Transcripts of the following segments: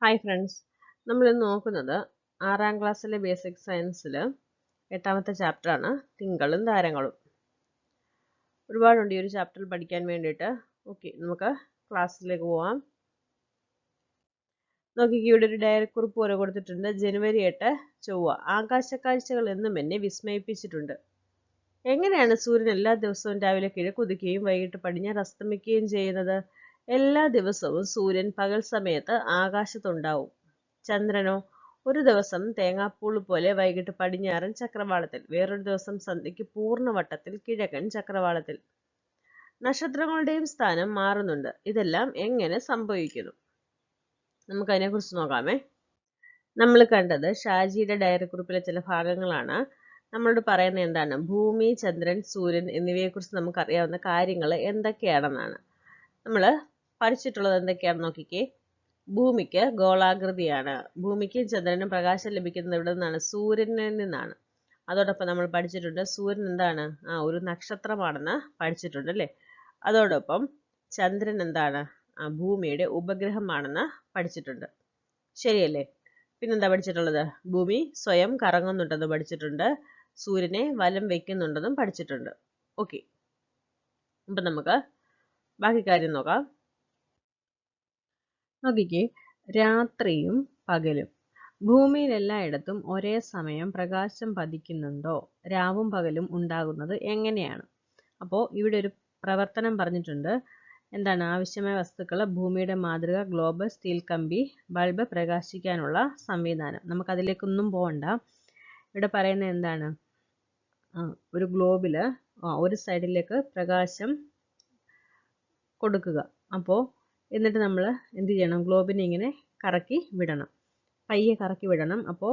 Hi friends, നമ്മളിന്ന് നോക്കുന്നത് 6ാം ക്ലാസ്സിലെ ബേസിക് സയൻസിൽ 8ാമത്തെ ചാപ്റ്ററാണ് തിങ്കളും താരങ്ങളും. ഒരുപാടുണ്ട് ഈ ഒരു ചാപ്റ്ററിൽ പഠിക്കാൻ വേണ്ടിയിട്ട്. ഓക്കെ, നമുക്ക് ക്ലാസ്സിലേക്ക് പോവാം. നോക്കിക്ക്, ഇവിടെ ഒരു ഡയറി കുറിപ്പ് പോലെ കൊടുത്തിട്ടുണ്ട്. ജനുവരി 8 ചൊവ്വ. ആകാശക്കാഴ്ചകൾ എന്നും എന്നെ വിസ്മയിപ്പിച്ചിട്ടുണ്ട്. എങ്ങനെയാണ് സൂര്യൻ എല്ലാ ദിവസവും രാവിലെ കിഴക്കുദിക്കുകയും വൈകിട്ട് പടിഞ്ഞാറ് അസ്തമിക്കുകയും ചെയ്യുന്നത്? എല്ലാ ദിവസവും സൂര്യൻ പകൽ സമയത്ത് ആകാശത്തുണ്ടാവും. ചന്ദ്രനോ ഒരു ദിവസം തേങ്ങാപ്പൂള് പോലെ വൈകിട്ട് പടിഞ്ഞാറൻ ചക്രവാളത്തിൽ, വേറൊരു ദിവസം സന്ധ്യയ്ക്ക് പൂർണ്ണവട്ടത്തിൽ കിഴക്കൻ ചക്രവാളത്തിൽ. നക്ഷത്രങ്ങളുടെയും സ്ഥാനം മാറുന്നുണ്ട്. ഇതെല്ലാം എങ്ങനെ സംഭവിക്കുന്നു? നമുക്ക് അതിനെക്കുറിച്ച് നോക്കാമേ. നമ്മൾ കണ്ടത് ഷാജിയുടെ ഡയറി കുറിപ്പിലെ ചില ഭാഗങ്ങളാണ്. നമ്മളോട് പറയുന്നത് എന്താണ്? ഭൂമി, ചന്ദ്രൻ, സൂര്യൻ എന്നിവയെക്കുറിച്ച് നമുക്കറിയാവുന്ന കാര്യങ്ങൾ എന്തൊക്കെയാണെന്നാണ്. നമ്മൾ പഠിച്ചിട്ടുള്ളത് എന്തൊക്കെയാണെന്ന് നോക്കിക്കേ. ഭൂമിക്ക് ഗോളാകൃതിയാണ്. ഭൂമിക്കും ചന്ദ്രനും പ്രകാശം ലഭിക്കുന്നത് എവിടെ നിന്നാണ്? സൂര്യനിൽ നിന്നാണ്. അതോടൊപ്പം നമ്മൾ പഠിച്ചിട്ടുണ്ട് സൂര്യൻ എന്താണ്? ഒരു നക്ഷത്രമാണെന്ന് പഠിച്ചിട്ടുണ്ട് അല്ലേ? അതോടൊപ്പം ചന്ദ്രൻ എന്താണ്? ഭൂമിയുടെ ഉപഗ്രഹമാണെന്ന് പഠിച്ചിട്ടുണ്ട്. ശരിയല്ലേ? പിന്നെന്താ പഠിച്ചിട്ടുള്ളത്? ഭൂമി സ്വയം കറങ്ങുന്നുണ്ടെന്ന് പഠിച്ചിട്ടുണ്ട്. സൂര്യനെ വലം വയ്ക്കുന്നുണ്ടെന്നും പഠിച്ചിട്ടുണ്ട്. ഓക്കെ, അപ്പം നമുക്ക് ബാക്കി കാര്യം നോക്കാം. നോക്കിക്കേ, രാത്രിയും പകലും ഭൂമിയിൽ എല്ലായിടത്തും ഒരേ സമയം പ്രകാശം പതിക്കുന്നുണ്ടോ? രാവും പകലും ഉണ്ടാകുന്നത് എങ്ങനെയാണ്? അപ്പോൾ ഇവിടെ ഒരു പ്രവർത്തനം പറഞ്ഞിട്ടുണ്ട്. എന്താണ്? ആവശ്യമായ വസ്തുക്കൾ: ഭൂമിയുടെ മാതൃക, ഗ്ലോബ്, സ്റ്റീൽ കമ്പി, ബൾബ്, പ്രകാശിക്കാനുള്ള സംവിധാനം. നമുക്കതിലേക്കൊന്നും പോകണ്ട. ഇവിടെ പറയുന്നത് എന്താണ്? ഒരു ഗ്ലോബിൽ ഒരു സൈഡിലേക്ക് പ്രകാശം കൊടുക്കുക. അപ്പോൾ എന്നിട്ട് നമ്മൾ എന്ത് ചെയ്യണം? ഗ്ലോബിനെ ഇങ്ങനെ കറക്കി വിടണം, പയ്യെ കറക്കി വിടണം. അപ്പോൾ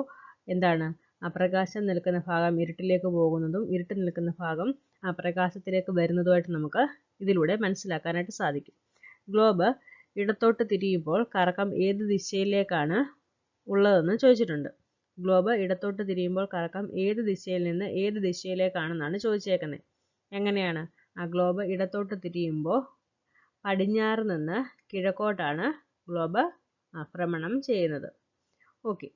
എന്താണ്? പ്രകാശം നിൽക്കുന്ന ഭാഗം ഇരുട്ടിലേക്ക് പോകുന്നതും ഇരുട്ട് നിൽക്കുന്ന ഭാഗം പ്രകാശത്തിലേക്ക് വരുന്നതുമായിട്ട് നമുക്ക് ഇതിലൂടെ മനസ്സിലാക്കാനായിട്ട് സാധിക്കും. ഗ്ലോബ് ഇടത്തോട്ട് തിരിയുമ്പോൾ കറക്കം ഏത് ദിശയിലേക്കാണ് ഉള്ളതെന്ന് ചോദിച്ചിട്ടുണ്ട്. ഗ്ലോബ് ഇടത്തോട്ട് തിരിയുമ്പോൾ കറക്കം ഏത് ദിശയിൽ നിന്ന് ഏത് ദിശയിലേക്കാണെന്നാണ് ചോദിച്ചേക്കുന്നത്. എങ്ങനെയാണ്? ഗ്ലോബ് ഇടത്തോട്ട് തിരിയുമ്പോൾ പടിഞ്ഞാറ് നിന്ന് കിഴക്കോട്ടാണ് ഗ്ലോബ് ഭ്രമണം ചെയ്യുന്നത്. ഓക്കെ,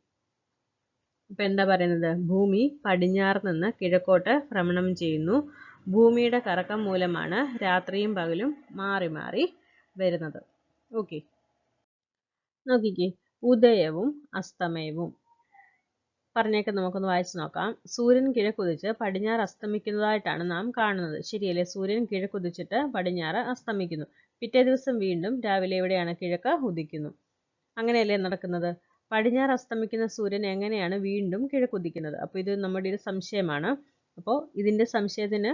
ഇപ്പം എന്താ പറയുന്നത്? ഭൂമി പടിഞ്ഞാറ് നിന്ന് കിഴക്കോട്ട് ഭ്രമണം ചെയ്യുന്നു. ഭൂമിയുടെ കറക്കം മൂലമാണ് രാത്രിയും പകലും മാറി മാറി വരുന്നത്. ഓക്കെ, നോക്കിക്കേ, ഉദയവും അസ്തമയവും പറഞ്ഞേക്ക് നമുക്കൊന്ന് വായിച്ചു നോക്കാം. സൂര്യൻ കിഴക്കുദിച്ച് പടിഞ്ഞാറ് അസ്തമിക്കുന്നതായിട്ടാണ് നാം കാണുന്നത്. ശരിയല്ലേ? സൂര്യൻ കിഴക്കുദിച്ചിട്ട് പടിഞ്ഞാറ് അസ്തമിക്കുന്നു. പിറ്റേ ദിവസം വീണ്ടും രാവിലെ എവിടെയാണ്? കിഴക്ക് ഉദിക്കുന്നു. അങ്ങനെയല്ലേ നടക്കുന്നത്? പടിഞ്ഞാറ് അസ്തമിക്കുന്ന സൂര്യൻ എങ്ങനെയാണ് വീണ്ടും കിഴക്കുദിക്കുന്നത്? അപ്പോൾ ഇത് നമ്മുടെ ഒരു സംശയമാണ്. അപ്പോൾ ഇതിൻ്റെ സംശയത്തിന്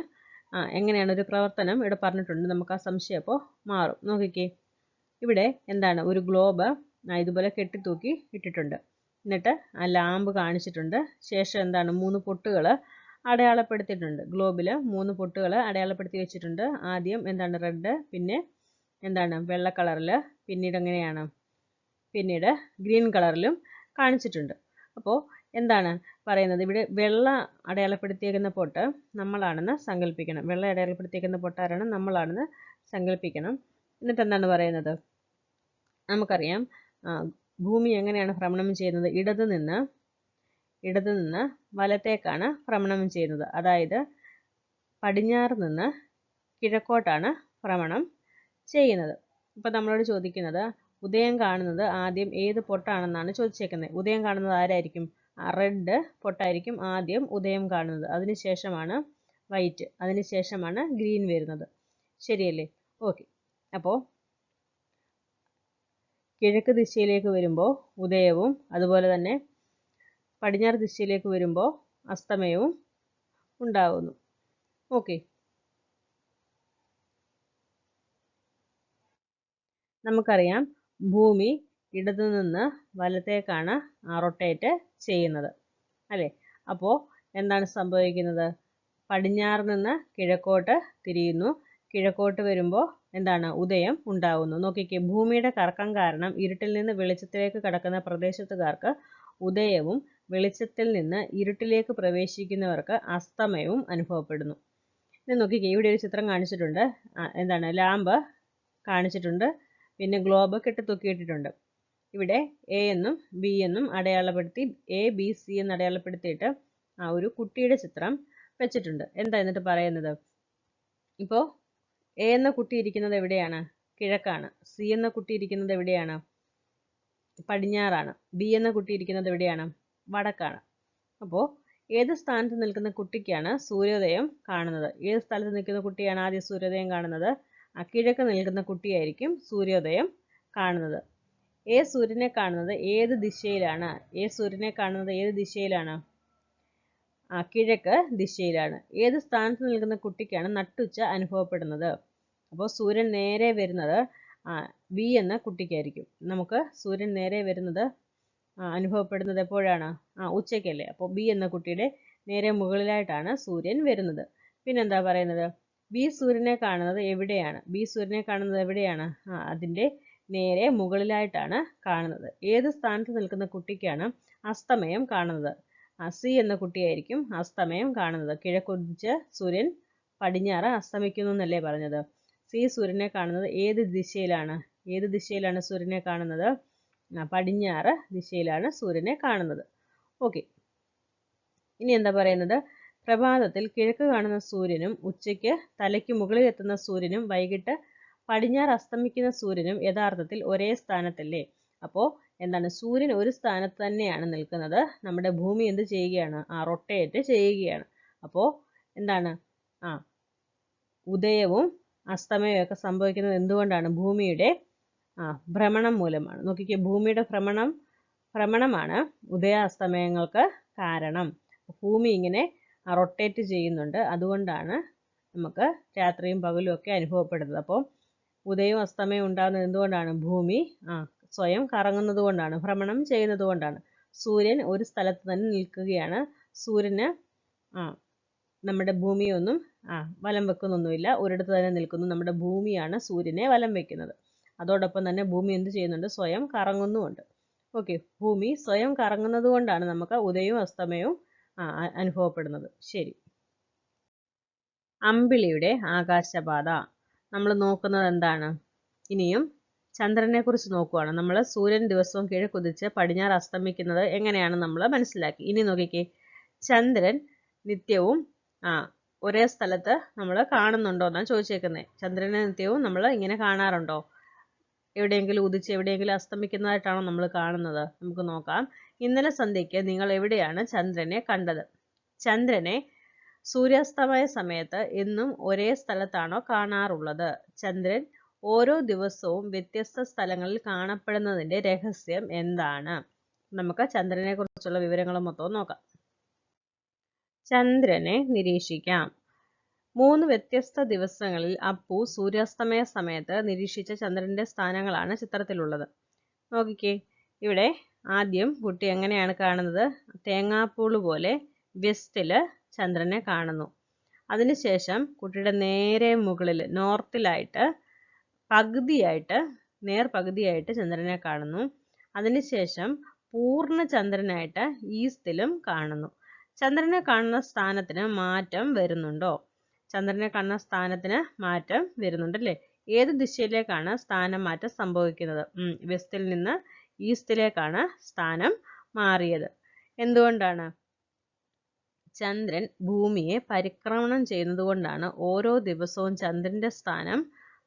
എങ്ങനെയാണ് ഒരു പ്രവർത്തനം ഇവിടെ പറഞ്ഞിട്ടുണ്ട്. നമുക്ക് ആ സംശയം അപ്പോൾ മാറും. നോക്കിക്കേ, ഇവിടെ എന്താണ്? ഒരു ഗ്ലോബ് ഇതുപോലെ കെട്ടിത്തൂക്കി ഇട്ടിട്ടുണ്ട്. എന്നിട്ട് ലാമ്പ് കാണിച്ചിട്ടുണ്ട്. ശേഷം എന്താണ്? 3 പൊട്ടുകൾ അടയാളപ്പെടുത്തിയിട്ടുണ്ട്. ഗ്ലോബിൽ 3 പൊട്ടുകൾ അടയാളപ്പെടുത്തി വെച്ചിട്ടുണ്ട്. ആദ്യം എന്താണ്? റെഡ്, പിന്നെ എന്താണ്? വെള്ള കളറിൽ, പിന്നീട് എങ്ങനെയാണ്? പിന്നീട് ഗ്രീൻ കളറിലും കാണിച്ചിട്ടുണ്ട്. അപ്പോൾ എന്താണ് പറയുന്നത്? ഇവിടെ വെള്ള അടയാളപ്പെടുത്തിയേക്കുന്ന പൊട്ട് നമ്മളാണെന്ന് സങ്കല്പിക്കണം. വെള്ള അടയാളപ്പെടുത്തിയേക്കുന്ന പൊട്ടാരാണ്? നമ്മളാണെന്ന് സങ്കല്പിക്കണം. എന്നിട്ട് എന്താണ് പറയുന്നത്? നമുക്കറിയാം ഭൂമി എങ്ങനെയാണ് ഭ്രമണം ചെയ്യുന്നത്? ഇടത് നിന്ന് വലത്തേക്കാണ് ഭ്രമണം ചെയ്യുന്നത്. അതായത് പടിഞ്ഞാറ് നിന്ന് കിഴക്കോട്ടാണ് ഭ്രമണം ചെയ്യുന്നത്. ഇപ്പം നമ്മളോട് ചോദിക്കുന്നത് ഉദയം കാണുന്നത് ആദ്യം ഏത് പൊട്ടാണെന്നാണ് ചോദിച്ചേക്കുന്നത്. ഉദയം കാണുന്നത് ആരായിരിക്കും? റെഡ് പൊട്ടായിരിക്കും ആദ്യം ഉദയം കാണുന്നത്. അതിനുശേഷമാണ് വൈറ്റ്, അതിനുശേഷമാണ് ഗ്രീൻ വരുന്നത്. ശരിയല്ലേ? ഓക്കെ, അപ്പോൾ കിഴക്ക് ദിശയിലേക്ക് വരുമ്പോൾ ഉദയവും അതുപോലെ തന്നെ പടിഞ്ഞാറ് ദിശയിലേക്ക് വരുമ്പോൾ അസ്തമയവും ഉണ്ടാകുന്നു. ഓക്കെ, നമുക്കറിയാം ഭൂമി ഇടതു നിന്ന് വലത്തേക്കാണ് റൊട്ടേറ്റ് ചെയ്യുന്നത് അല്ലേ? അപ്പോൾ എന്താണ് സംഭവിക്കുന്നത്? പടിഞ്ഞാറ് നിന്ന് കിഴക്കോട്ട് തിരിയുന്നു. കിഴക്കോട്ട് വരുമ്പോൾ എന്താണ്? ഉദയം ഉണ്ടാകുന്നു. നോക്കിക്കേ, ഭൂമിയുടെ കറക്കം കാരണം ഇരുട്ടിൽ നിന്ന് വെളിച്ചത്തിലേക്ക് കടക്കുന്ന പ്രദേശത്തുകാർക്ക് ഉദയവും വെളിച്ചത്തിൽ നിന്ന് ഇരുട്ടിലേക്ക് പ്രവേശിക്കുന്നവർക്ക് അസ്തമയവും അനുഭവപ്പെടുന്നു. ഇത് നോക്കിക്കേ, ഇവിടെ ഒരു ചിത്രം കാണിച്ചിട്ടുണ്ട്. എന്താണ്? ലാമ്പ് കാണിച്ചിട്ടുണ്ട്. പിന്നെ ഗ്ലോബ് കെട്ടിത്തൂക്കിയിട്ടിട്ടുണ്ട്. ഇവിടെ എ എന്നും ബി എന്നും അടയാളപ്പെടുത്തി എ ബി സി എന്ന് അടയാളപ്പെടുത്തിയിട്ട് ആ ഒരു കുട്ടിയുടെ ചിത്രം വെച്ചിട്ടുണ്ട്. എന്താ എന്നിട്ട് പറയുന്നത്? ഇപ്പോൾ എ എന്ന കുട്ടി ഇരിക്കുന്നത് എവിടെയാണ്? കിഴക്കാണ്. സി എന്ന കുട്ടി ഇരിക്കുന്നത് എവിടെയാണ്? പടിഞ്ഞാറാണ്. ബി എന്ന കുട്ടി ഇരിക്കുന്നത് എവിടെയാണ്? വടക്കാണ്. അപ്പോൾ ഏത് സ്ഥാനത്ത് നിൽക്കുന്ന കുട്ടിക്കാണ് സൂര്യോദയം കാണുന്നത്? ഏത് സ്ഥലത്ത് നിൽക്കുന്ന കുട്ടിയാണ് ആദ്യം സൂര്യോദയം കാണുന്നത്? കിഴക്ക് നിൽക്കുന്ന കുട്ടിയായിരിക്കും സൂര്യോദയം കാണുന്നത്. എ സൂര്യനെ കാണുന്നത് ഏത് ദിശയിലാണ്? എ സൂര്യനെ കാണുന്നത് ഏത് ദിശയിലാണ്? കിഴക്ക് ദിശയിലാണ്. ഏത് സ്ഥാനത്ത് നിൽക്കുന്ന കുട്ടിക്കാണ് നട്ടുച്ച അനുഭവപ്പെടുന്നത്? അപ്പോൾ സൂര്യൻ നേരെ വരുന്നത് ബി എന്ന കുട്ടിക്കായിരിക്കും. നമുക്ക് സൂര്യൻ നേരെ വരുന്നത് അനുഭവപ്പെടുന്നത് എപ്പോഴാണ്? ഉച്ചയ്ക്കല്ലേ. അപ്പോൾ ബി എന്ന കുട്ടിയുടെ നേരെ മുകളിലായിട്ടാണ് സൂര്യൻ വരുന്നത്. പിന്നെന്താ പറയുന്നത്? ബി സൂര്യനെ കാണുന്നത് എവിടെയാണ്? ബി സൂര്യനെ കാണുന്നത് എവിടെയാണ്? അതിൻ്റെ നേരെ മുകളിലായിട്ടാണ് കാണുന്നത്. ഏത് സ്ഥാനത്ത് നിൽക്കുന്ന കുട്ടിക്കാണ് അസ്തമയം കാണുന്നത്? സി എന്ന കുട്ടിയായിരിക്കും അസ്തമയം കാണുന്നത്. കിഴക്കുദിച്ച് സൂര്യൻ പടിഞ്ഞാറ് അസ്തമിക്കുന്നു എന്നല്ലേ പറഞ്ഞത്? സി സൂര്യനെ കാണുന്നത് ഏത് ദിശയിലാണ്? ഏത് ദിശയിലാണ് സൂര്യനെ കാണുന്നത്? പടിഞ്ഞാറ് ദിശയിലാണ് സൂര്യനെ കാണുന്നത്. ഓക്കെ, ഇനി എന്താ പറയുന്നത്? പ്രഭാതത്തിൽ കിഴക്ക് കാണുന്ന സൂര്യനും ഉച്ചയ്ക്ക് തലയ്ക്ക് മുകളിൽ എത്തുന്ന സൂര്യനും വൈകിട്ട് പടിഞ്ഞാറ് അസ്തമിക്കുന്ന സൂര്യനും യഥാർത്ഥത്തിൽ ഒരേ സ്ഥാനത്തല്ലേ? അപ്പോൾ എന്താണ്? സൂര്യൻ ഒരു സ്ഥാനത്ത് തന്നെയാണ് നിൽക്കുന്നത്. നമ്മുടെ ഭൂമി എന്ത് ചെയ്യുകയാണ്? റൊട്ടേറ്റ് ചെയ്യുകയാണ്. അപ്പോൾ എന്താണ്? ഉദയവും അസ്തമയവും ഒക്കെ സംഭവിക്കുന്നത് എന്തുകൊണ്ടാണ്? ഭൂമിയുടെ ഭ്രമണം മൂലമാണ്. നോക്കിക്കേ, ഭൂമിയുടെ ഭ്രമണമാണ് ഉദയാസ്തമയങ്ങൾക്ക് കാരണം. ഭൂമി ഇങ്ങനെ റൊട്ടേറ്റ് ചെയ്യുന്നുണ്ട്. അതുകൊണ്ടാണ് നമുക്ക് രാത്രിയും പകലും ഒക്കെ അനുഭവപ്പെടുന്നത്. അപ്പോൾ ഉദയവും അസ്തമയവും ഉണ്ടാകുന്നത് എന്തുകൊണ്ടാണ്? ഭൂമി സ്വയം കറങ്ങുന്നത് കൊണ്ടാണ്, ഭ്രമണം ചെയ്യുന്നത് കൊണ്ടാണ്. സൂര്യൻ ഒരു സ്ഥലത്ത് തന്നെ നിൽക്കുകയാണ്. സൂര്യന് നമ്മുടെ ഭൂമിയൊന്നും വലം വെക്കുന്നൊന്നുമില്ല, ഒരിടത്ത് തന്നെ നിൽക്കുന്നു. നമ്മുടെ ഭൂമിയാണ് സൂര്യനെ വലം വെക്കുന്നത്. അതോടൊപ്പം തന്നെ ഭൂമി എന്ത് ചെയ്യുന്നുണ്ട്? സ്വയം കറങ്ങുന്നുമുണ്ട്. ഓക്കെ, ഭൂമി സ്വയം കറങ്ങുന്നത് കൊണ്ടാണ് നമുക്ക് ഉദയവും അസ്തമയവും അനുഭവപ്പെടുന്നത്. ശരി. അമ്പിളിയുടെ ആകാശപാത. നമ്മൾ നോക്കുന്നത് എന്താണ്? ഇനിയും ചന്ദ്രനെ കുറിച്ച് നോക്കുകയാണ്. നമ്മൾ സൂര്യൻ ദിവസവും കിഴക്കുദിച്ച് പടിഞ്ഞാറ് അസ്തമിക്കുന്നത് എങ്ങനെയാണ് നമ്മൾ മനസ്സിലാക്കി. ഇനി നോക്കിക്കേ, ചന്ദ്രൻ നിത്യവും ഒരേ സ്ഥലത്ത് നമ്മൾ കാണുന്നുണ്ടോ എന്നാണ് ചോദിച്ചേക്കുന്നത്. ചന്ദ്രനെ നിത്യവും നമ്മൾ ഇങ്ങനെ കാണാറുണ്ടോ? എവിടെയെങ്കിലും ഉദിച്ച് എവിടെയെങ്കിലും അസ്തമിക്കുന്നതായിട്ടാണോ നമ്മൾ കാണുന്നത്? നമുക്ക് നോക്കാം. ഇന്നലെ സന്ധ്യയ്ക്ക് നിങ്ങൾ എവിടെയാണ് ചന്ദ്രനെ കണ്ടത്? ചന്ദ്രനെ സൂര്യാസ്തമയ സമയത്ത് എന്നും ഒരേ സ്ഥലത്താണോ കാണാറുള്ളത്? ചന്ദ്രൻ ഓരോ ദിവസവും വ്യത്യസ്ത സ്ഥലങ്ങളിൽ കാണപ്പെടുന്നതിൻ്റെ രഹസ്യം എന്താണ്? നമുക്ക് ചന്ദ്രനെ കുറിച്ചുള്ള വിവരങ്ങൾ മൊത്തം നോക്കാം. ചന്ദ്രനെ നിരീക്ഷിക്കാം. 3 വ്യത്യസ്ത ദിവസങ്ങളിൽ അപ്പു സൂര്യാസ്തമയ സമയത്ത് നിരീക്ഷിച്ച ചന്ദ്രന്റെ സ്ഥാനങ്ങളാണ് ചിത്രത്തിലുള്ളത്. നോക്കിക്കേ, ഇവിടെ ആദ്യം കുട്ടി എങ്ങനെയാണ് കാണുന്നത്? തേങ്ങാപ്പൂള് പോലെ വെസ്റ്റില് ചന്ദ്രനെ കാണുന്നു. അതിനുശേഷം കുട്ടിയുടെ നേരെ മുകളിൽ നോർത്തിലായിട്ട് നേർപകുതിയായിട്ട് ചന്ദ്രനെ കാണുന്നു. അതിനുശേഷം പൂർണ്ണ ചന്ദ്രനായിട്ട് ഈസ്റ്റിലും കാണുന്നു. ചന്ദ്രനെ കാണുന്ന സ്ഥാനത്തിന് മാറ്റം വരുന്നുണ്ടോ? ചന്ദ്രനെ കാണുന്ന സ്ഥാനത്തിന് മാറ്റം വരുന്നുണ്ടല്ലേ? ഏത് ദിശയിലേക്കാണ് സ്ഥാനം മാറ്റം സംഭവിക്കുന്നത്? വെസ്റ്റിൽ നിന്ന് ഈസ്റ്റിലേക്കാണ് സ്ഥാനം മാറിയത്. എന്തുകൊണ്ടാണ്? ചന്ദ്രൻ ഭൂമിയെ പരിക്രമണം ചെയ്യുന്നത് കൊണ്ടാണ് ഓരോ ദിവസവും ചന്ദ്രന്റെ സ്ഥാനം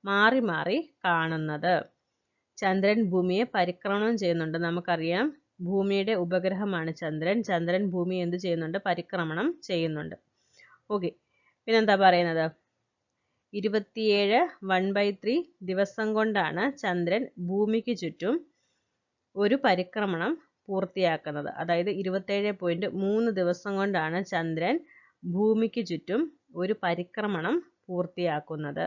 മാറി മാറി കാണുന്നത്. ചന്ദ്രൻ ഭൂമിയെ പരിക്രമണം ചെയ്യുന്നുണ്ട്. നമുക്കറിയാം, ഭൂമിയുടെ ഉപഗ്രഹമാണ് ചന്ദ്രൻ. ചന്ദ്രൻ ഭൂമിയെ എന്ത് ചെയ്യുന്നുണ്ട്? പരിക്രമണം ചെയ്യുന്നുണ്ട്. ഓക്കെ, പിന്നെന്താ പറയുന്നത്? 27 1/3 ദിവസം കൊണ്ടാണ് ചന്ദ്രൻ ഭൂമിക്ക് ചുറ്റും ഒരു പരിക്രമണം പൂർത്തിയാക്കുന്നത്. അതായത് 27.3 ദിവസം കൊണ്ടാണ് ചന്ദ്രൻ ഭൂമിക്ക് ചുറ്റും ഒരു പരിക്രമണം പൂർത്തിയാക്കുന്നത്.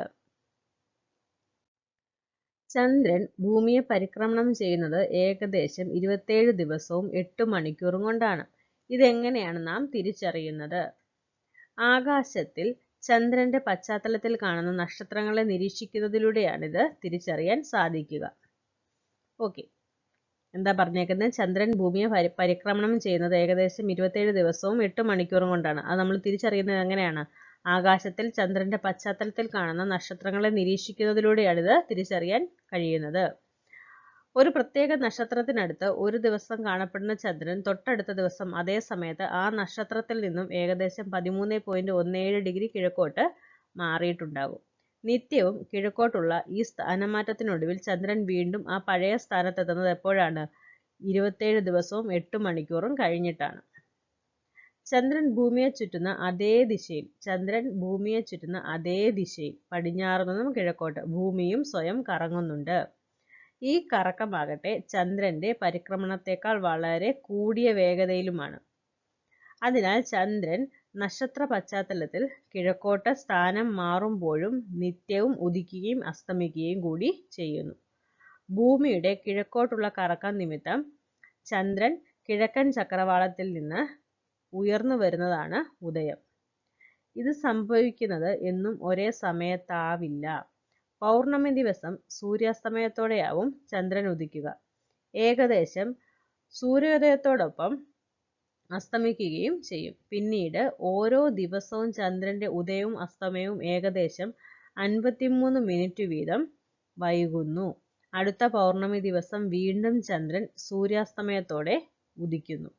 ചന്ദ്രൻ ഭൂമിയെ പരിക്രമണം ചെയ്യുന്നത് ഏകദേശം 27 ദിവസവും 8 മണിക്കൂറും കൊണ്ടാണ്. ഇതെങ്ങനെയാണ് നാം തിരിച്ചറിയുന്നത്? ആകാശത്തിൽ ചന്ദ്രന്റെ പശ്ചാത്തലത്തിൽ കാണുന്ന നക്ഷത്രങ്ങളെ നിരീക്ഷിക്കുന്നതിലൂടെയാണിത് തിരിച്ചറിയാൻ സാധിക്കുക. ഓക്കെ, എന്താ പറഞ്ഞേക്കുന്നത്? ചന്ദ്രൻ ഭൂമിയെ പരിക്രമണം ചെയ്യുന്നത് ഏകദേശം 27 ദിവസവും 8 മണിക്കൂറും കൊണ്ടാണ്. അത് നമ്മൾ തിരിച്ചറിയുന്നത് എങ്ങനെയാണ്? ആകാശത്തിൽ ചന്ദ്രന്റെ പശ്ചാത്തലത്തിൽ കാണുന്ന നക്ഷത്രങ്ങളെ നിരീക്ഷിക്കുന്നതിലൂടെയാണിത് തിരിച്ചറിയാൻ കഴിയുന്നത്. ഒരു പ്രത്യേക നക്ഷത്രത്തിനടുത്ത് ഒരു ദിവസം കാണപ്പെടുന്ന ചന്ദ്രൻ തൊട്ടടുത്ത ദിവസം അതേ സമയത്ത് ആ നക്ഷത്രത്തിൽ നിന്നും ഏകദേശം 13.17 ഡിഗ്രി കിഴക്കോട്ട് മാറിയിട്ടുണ്ടാകും. നിത്യവും കിഴക്കോട്ടുള്ള ഈ സ്ഥാനമാറ്റത്തിനൊടുവിൽ ചന്ദ്രൻ വീണ്ടും ആ പഴയ സ്ഥാനത്തെത്തുന്നത് എപ്പോഴാണ്? 27 ദിവസവും 8 മണിക്കൂറും കഴിഞ്ഞിട്ടാണ്. ചന്ദ്രൻ ഭൂമിയെ ചുറ്റുന്ന അതേ ദിശയിൽ പടിഞ്ഞാറ് നിന്നും കിഴക്കോട്ട് ഭൂമിയും സ്വയം കറങ്ങുന്നുണ്ട്. ഈ കറക്കമാകട്ടെ ചന്ദ്രന്റെ പരിക്രമണത്തേക്കാൾ വളരെ കൂടിയ വേഗതയിലുമാണ്. അതിനാൽ ചന്ദ്രൻ നക്ഷത്ര പശ്ചാത്തലത്തിൽ കിഴക്കോട്ട് സ്ഥാനം മാറുമ്പോഴും നിത്യവും ഉദിക്കുകയും അസ്തമിക്കുകയും കൂടി ചെയ്യുന്നു. ഭൂമിയുടെ കിഴക്കോട്ടുള്ള കറക്കം നിമിത്തം ചന്ദ്രൻ കിഴക്കൻ ചക്രവാളത്തിൽ നിന്ന് ഉയർന്നു വരുന്നതാണ് ഉദയം. ഇത് സംഭവിക്കുന്നത് എന്നും ഒരേ സമയത്താവില്ല. പൗർണമി ദിവസം സൂര്യാസ്തമയത്തോടെയാവും ചന്ദ്രൻ ഉദിക്കുക. ഏകദേശം സൂര്യോദയത്തോടൊപ്പം അസ്തമിക്കുകയും ചെയ്യും. പിന്നീട് ഓരോ ദിവസവും ചന്ദ്രന്റെ ഉദയവും അസ്തമയവും ഏകദേശം 53 മിനിറ്റ് വീതം വൈകുന്നു. അടുത്ത പൗർണമി ദിവസം വീണ്ടും ചന്ദ്രൻ സൂര്യാസ്തമയത്തോടെ ഉദിക്കുന്നു.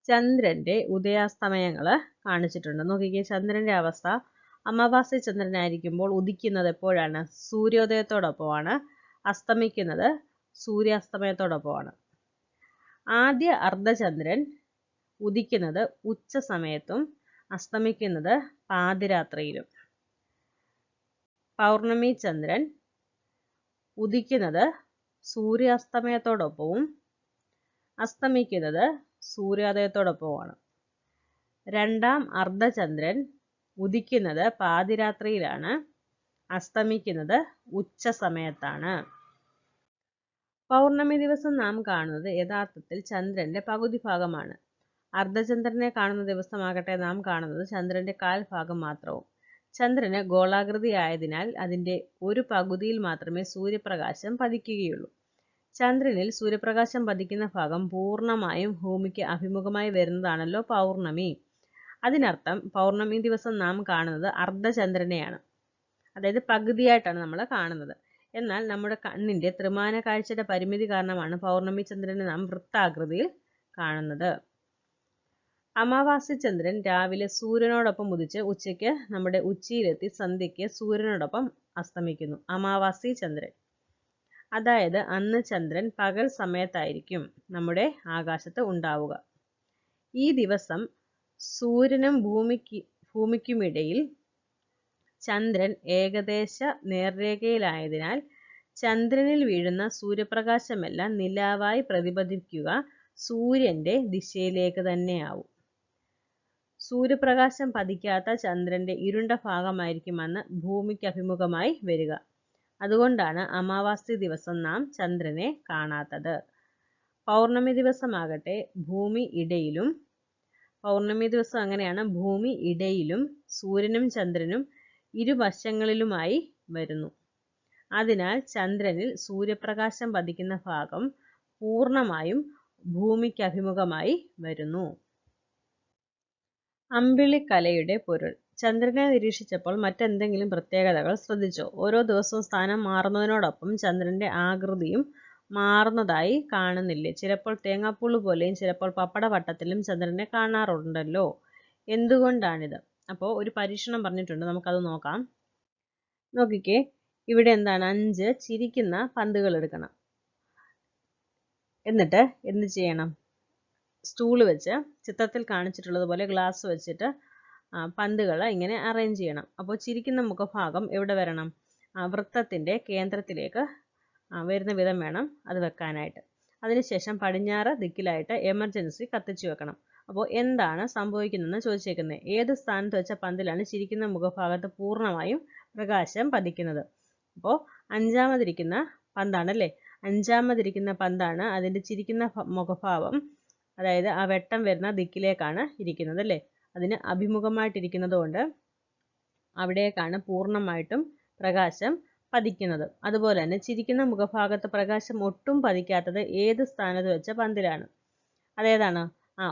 ചന്ദ്രന്റെ ഉദയാസ്തമയങ്ങൾ കാണിച്ചിട്ടുണ്ട്. നോക്കിക്കേ, ചന്ദ്രന്റെ അവസ്ഥ. അമാവാസി ചന്ദ്രനായിരിക്കുമ്പോൾ ഉദിക്കുന്നത് എപ്പോഴാണ്? സൂര്യോദയത്തോടൊപ്പമാണ്. അസ്തമിക്കുന്നത് സൂര്യാസ്തമയത്തോടൊപ്പമാണ്. ആദ്യ അർദ്ധചന്ദ്രൻ ഉദിക്കുന്നത് ഉച്ച സമയത്തും അസ്തമിക്കുന്നത് പാതിരാത്രിയിലും. പൗർണമി ചന്ദ്രൻ ഉദിക്കുന്നത് സൂര്യാസ്തമയത്തോടൊപ്പവും അസ്തമിക്കുന്നത് സൂര്യോദയത്തോടൊപ്പവുമാണ്. രണ്ടാം അർദ്ധചന്ദ്രൻ ഉദിക്കുന്നത് പാതിരാത്രിയിലാണ്, അസ്തമിക്കുന്നത് ഉച്ച സമയത്താണ്. പൗർണമി ദിവസം നാം കാണുന്നത് യഥാർത്ഥത്തിൽ ചന്ദ്രന്റെ പകുതി ഭാഗമാണ്. അർദ്ധചന്ദ്രനെ കാണുന്ന ദിവസമാകട്ടെ നാം കാണുന്നത് ചന്ദ്രന്റെ കാൽഭാഗം മാത്രവും. ചന്ദ്രന് ഗോളാകൃതി ആയതിനാൽ അതിന്റെ ഒരു പകുതിയിൽ മാത്രമേ സൂര്യപ്രകാശം പതിക്കുകയുള്ളൂ. ചന്ദ്രനിൽ സൂര്യപ്രകാശം പതിക്കുന്ന ഭാഗം പൂർണ്ണമായും ഭൂമിക്ക് അഭിമുഖമായി വരുന്നതാണല്ലോ പൗർണമി. അതിനർത്ഥം പൗർണമി ദിവസം നാം കാണുന്നത് അർദ്ധചന്ദ്രനെയാണ്, അതായത് പകുതിയായിട്ടാണ് നമ്മൾ കാണുന്നത്. എന്നാൽ നമ്മുടെ കണ്ണിന്റെ ത്രിമാന കാഴ്ചയുടെ പരിമിതി കാരണമാണ് പൗർണമി ചന്ദ്രനെ നാം വൃത്താകൃതിയിൽ കാണുന്നത്. അമാവാസി ചന്ദ്രൻ രാവിലെ സൂര്യനോടൊപ്പം ഉദിച്ച് ഉച്ചയ്ക്ക് നമ്മുടെ ഉച്ചിയിലെത്തി സന്ധ്യയ്ക്ക് സൂര്യനോടൊപ്പം അസ്തമിക്കുന്നു. അമാവാസി ചന്ദ്രൻ, അതായത് അന്ന് ചന്ദ്രൻ പകൽ സമയത്തായിരിക്കും നമ്മുടെ ആകാശത്ത് ഉണ്ടാവുക. ഈ ദിവസം സൂര്യനും ഭൂമിക്കുമിടയിൽ ചന്ദ്രൻ ഏകദേശ നേർരേഖയിലായതിനാൽ ചന്ദ്രനിൽ വീഴുന്ന സൂര്യപ്രകാശമെല്ലാം നിലാവായി പ്രതിപതിക്കുക സൂര്യന്റെ ദിശയിലേക്ക് തന്നെയാവും. സൂര്യപ്രകാശം പതിക്കാത്ത ചന്ദ്രന്റെ ഇരുണ്ട ഭാഗമായിരിക്കും അന്ന് ഭൂമിക്ക് അഭിമുഖമായി വരിക. അതുകൊണ്ടാണ് അമാവാസി ദിവസം നാം ചന്ദ്രനെ കാണാത്തത്. പൗർണമി ദിവസമാകട്ടെ ഭൂമി ഇടയിലും സൂര്യനും ചന്ദ്രനും ഇരുവശങ്ങളിലുമായി വരുന്നു. അതിനാൽ ചന്ദ്രനിൽ സൂര്യപ്രകാശം പതിക്കുന്ന ഭാഗം പൂർണ്ണമായും ഭൂമിക്ക് അഭിമുഖമായി വരുന്നു. അമ്പിളിക്കലയുടെ പൊരുൾ. ചന്ദ്രനെ നിരീക്ഷിച്ചപ്പോൾ മറ്റെന്തെങ്കിലും പ്രത്യേകതകൾ ശ്രദ്ധിച്ചോ? ഓരോ ദിവസവും സ്ഥാനം മാറുന്നതിനോടൊപ്പം ചന്ദ്രന്റെ ആകൃതിയും മാറുന്നതായി കാണുന്നില്ലേ? ചിലപ്പോൾ തേങ്ങാപ്പൂള് പോലെയും ചിലപ്പോൾ പപ്പടവട്ടത്തിലും ചന്ദ്രനെ കാണാറുണ്ടല്ലോ. എന്തുകൊണ്ടാണിത്? അപ്പോൾ ഒരു പരീക്ഷണം പറഞ്ഞിട്ടുണ്ട്, നമുക്കത് നോക്കാം. നോക്കിക്കേ, ഇവിടെ എന്താണ്? 5 ചിരിക്കുന്ന പന്തുകൾ എടുക്കണം. എന്നിട്ട് എന്ത് ചെയ്യണം? സ്റ്റൂള് വെച്ച് ചിത്രത്തിൽ കാണിച്ചിട്ടുള്ളതുപോലെ ഗ്ലാസ് വെച്ചിട്ട് പന്തുകൾ ഇങ്ങനെ അറേഞ്ച് ചെയ്യണം. അപ്പോൾ ചിരിക്കുന്ന മുഖഭാഗം എവിടെ വരണം? വൃത്തത്തിന്റെ കേന്ദ്രത്തിലേക്ക് വരുന്ന വിധം വേണം അത് വെക്കാനായിട്ട്. അതിനുശേഷം പടിഞ്ഞാറ് ദിക്കിലായിട്ട് എമർജൻസി കത്തിച്ചു വെക്കണം. അപ്പോൾ എന്താണ് സംഭവിക്കുന്നതെന്ന് ചോദിച്ചേക്കുന്നത്. ഏത് സ്ഥാനത്ത് വെച്ച പന്തിലാണ് ചിരിക്കുന്ന മുഖഭാഗത്ത് പൂർണ്ണമായും പ്രകാശം പതിക്കുന്നത്? അപ്പോൾ 5ാമതിരിക്കുന്ന പന്താണല്ലേ. 5ാമതിരിക്കുന്ന പന്താണ് അതിൻ്റെ ചിരിക്കുന്ന മുഖഭാവം, അതായത് ആ വെട്ടം വരുന്ന ദിക്കിലേക്കാണ് ഇരിക്കുന്നത് അല്ലേ. അതിന് അഭിമുഖമായിട്ടിരിക്കുന്നത് കൊണ്ട് അവിടേക്കാണ് പൂർണ്ണമായിട്ടും പ്രകാശം പതിക്കുന്നത്. അതുപോലെ തന്നെ ചിരിക്കുന്ന മുഖഭാഗത്ത് പ്രകാശം ഒട്ടും പതിക്കാത്തത് ഏത് സ്ഥാനത്ത് വെച്ച പന്തിലാണ്? അതേതാണ്?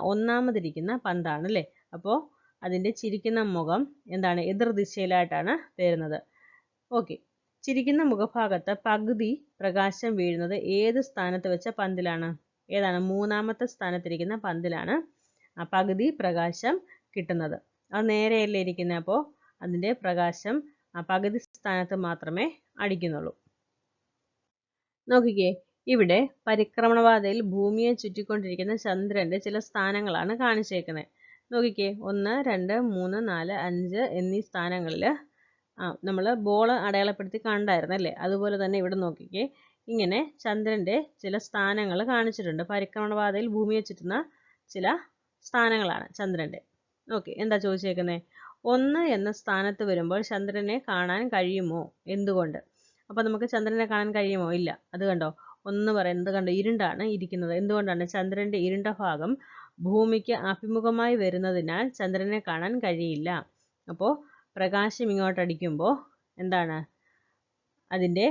1ാമതിരിക്കുന്ന പന്താണ് അല്ലേ. അപ്പോൾ അതിൻ്റെ ചിരിക്കുന്ന മുഖം എന്താണ്? എതിർ ദിശയിലായിട്ടാണ് വരുന്നത്. ഓക്കെ. ചിരിക്കുന്ന മുഖഭാഗത്ത് പകുതി പ്രകാശം വീഴുന്നത് ഏത് സ്ഥാനത്ത് വെച്ച പന്തിലാണ്? ഏതാണ്? മൂന്നാമത്തെ സ്ഥാനത്തിരിക്കുന്ന പന്തിലാണ് പകുതി പ്രകാശം കിട്ടുന്നത്. അത് നേരെയല്ലേ ഇരിക്കുന്നത്, അപ്പോൾ അതിൻ്റെ പ്രകാശം പകുതി സ്ഥാനത്ത് മാത്രമേ അടിക്കുന്നുള്ളൂ. നോക്കിക്കേ, ഇവിടെ പരിക്രമണപാതയിൽ ഭൂമിയെ ചുറ്റിക്കൊണ്ടിരിക്കുന്ന ചന്ദ്രന്റെ ചില സ്ഥാനങ്ങളാണ് കാണിച്ചേക്കുന്നത്. നോക്കിക്കേ, 1, 2, 3, 4, 5 എന്നീ സ്ഥാനങ്ങളിൽ നമ്മൾ ബോൾ അടയാളപ്പെടുത്തി കണ്ടായിരുന്നു അല്ലേ? അതുപോലെ തന്നെ ഇവിടെ നോക്കിക്കേ, ഇങ്ങനെ ചന്ദ്രന്റെ ചില സ്ഥാനങ്ങൾ കാണിച്ചിട്ടുണ്ട്. പരിക്രമണപാതയിൽ ഭൂമിയെ ചുറ്റുന്ന ചില സ്ഥാനങ്ങളാണ് ചന്ദ്രന്റെ. ഓക്കെ, എന്താ ചോദിച്ചേക്കുന്നത്? 1 എന്ന സ്ഥാനത്ത് വരുമ്പോൾ ചന്ദ്രനെ കാണാൻ കഴിയുമോ? എന്തുകൊണ്ട്? അപ്പോൾ നമുക്ക് ചന്ദ്രനെ കാണാൻ കഴിയുമോ? ഇല്ല. അത് കണ്ടോ, 1 പറയുന്നത് കണ്ടോ, ഇരുണ്ടാണ് ഇരിക്കുന്നത്. എന്തുകൊണ്ടാണ്? ചന്ദ്രന്റെ ഇരുണ്ട ഭാഗം ഭൂമിക്ക് അഭിമുഖമായി വരുന്നതിനാൽ ചന്ദ്രനെ കാണാൻ കഴിയില്ല. അപ്പോൾ പ്രകാശം ഇങ്ങോട്ടടിക്കുമ്പോൾ എന്താണ്? അതിൻ്റെ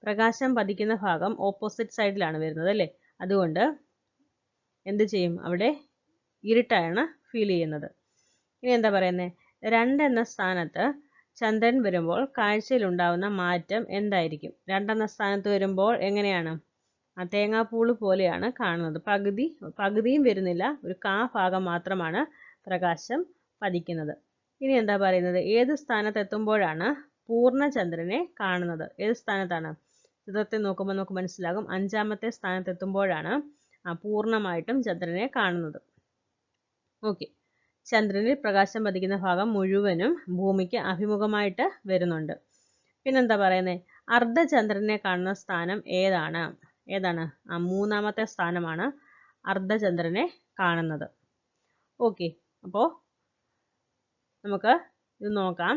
പ്രകാശം പതിക്കുന്ന ഭാഗം ഓപ്പോസിറ്റ് സൈഡിലാണ് വരുന്നത് അല്ലേ? അതുകൊണ്ട് എന്ത് ചെയ്യും? അവിടെ ഇരുട്ടാണ് ഫീൽ ചെയ്യുന്നത്. ഇനി എന്താ പറയുന്നത്? 2 എന്ന സ്ഥാനത്ത് ചന്ദ്രൻ വരുമ്പോൾ കാഴ്ചയിലുണ്ടാവുന്ന മാറ്റം എന്തായിരിക്കും? 2 എന്ന സ്ഥാനത്ത് വരുമ്പോൾ എങ്ങനെയാണ്? തേങ്ങാപ്പൂള് പോലെയാണ് കാണുന്നത്. പകുതിയും വരുന്നില്ല, ഒരു ഭാഗം മാത്രമാണ് പ്രകാശം പതിക്കുന്നത്. ഇനി എന്താ പറയുന്നത്? ഏത് സ്ഥാനത്ത് എത്തുമ്പോഴാണ് പൂർണ്ണ ചന്ദ്രനെ കാണുന്നത്? ഏത് സ്ഥാനത്താണ്? ചിത്രത്തെ നോക്കുമ്പോൾ നമുക്ക് മനസ്സിലാകും. 5ാമത്തെ സ്ഥാനത്ത് എത്തുമ്പോഴാണ് പൂർണ്ണമായിട്ടും ചന്ദ്രനെ കാണുന്നത്. ഓക്കെ, ചന്ദ്രനിൽ പ്രകാശം പതിക്കുന്ന ഭാഗം മുഴുവനും ഭൂമിക്ക് അഭിമുഖമായിട്ട് വരുന്നുണ്ട്. പിന്നെന്താ പറയുന്നത്? അർദ്ധചന്ദ്രനെ കാണുന്ന സ്ഥാനം ഏതാണ്? 3ാമത്തെ സ്ഥാനമാണ് അർദ്ധചന്ദ്രനെ കാണുന്നത്. ഓക്കെ, അപ്പോൾ നമുക്ക് ഇത് നോക്കാം.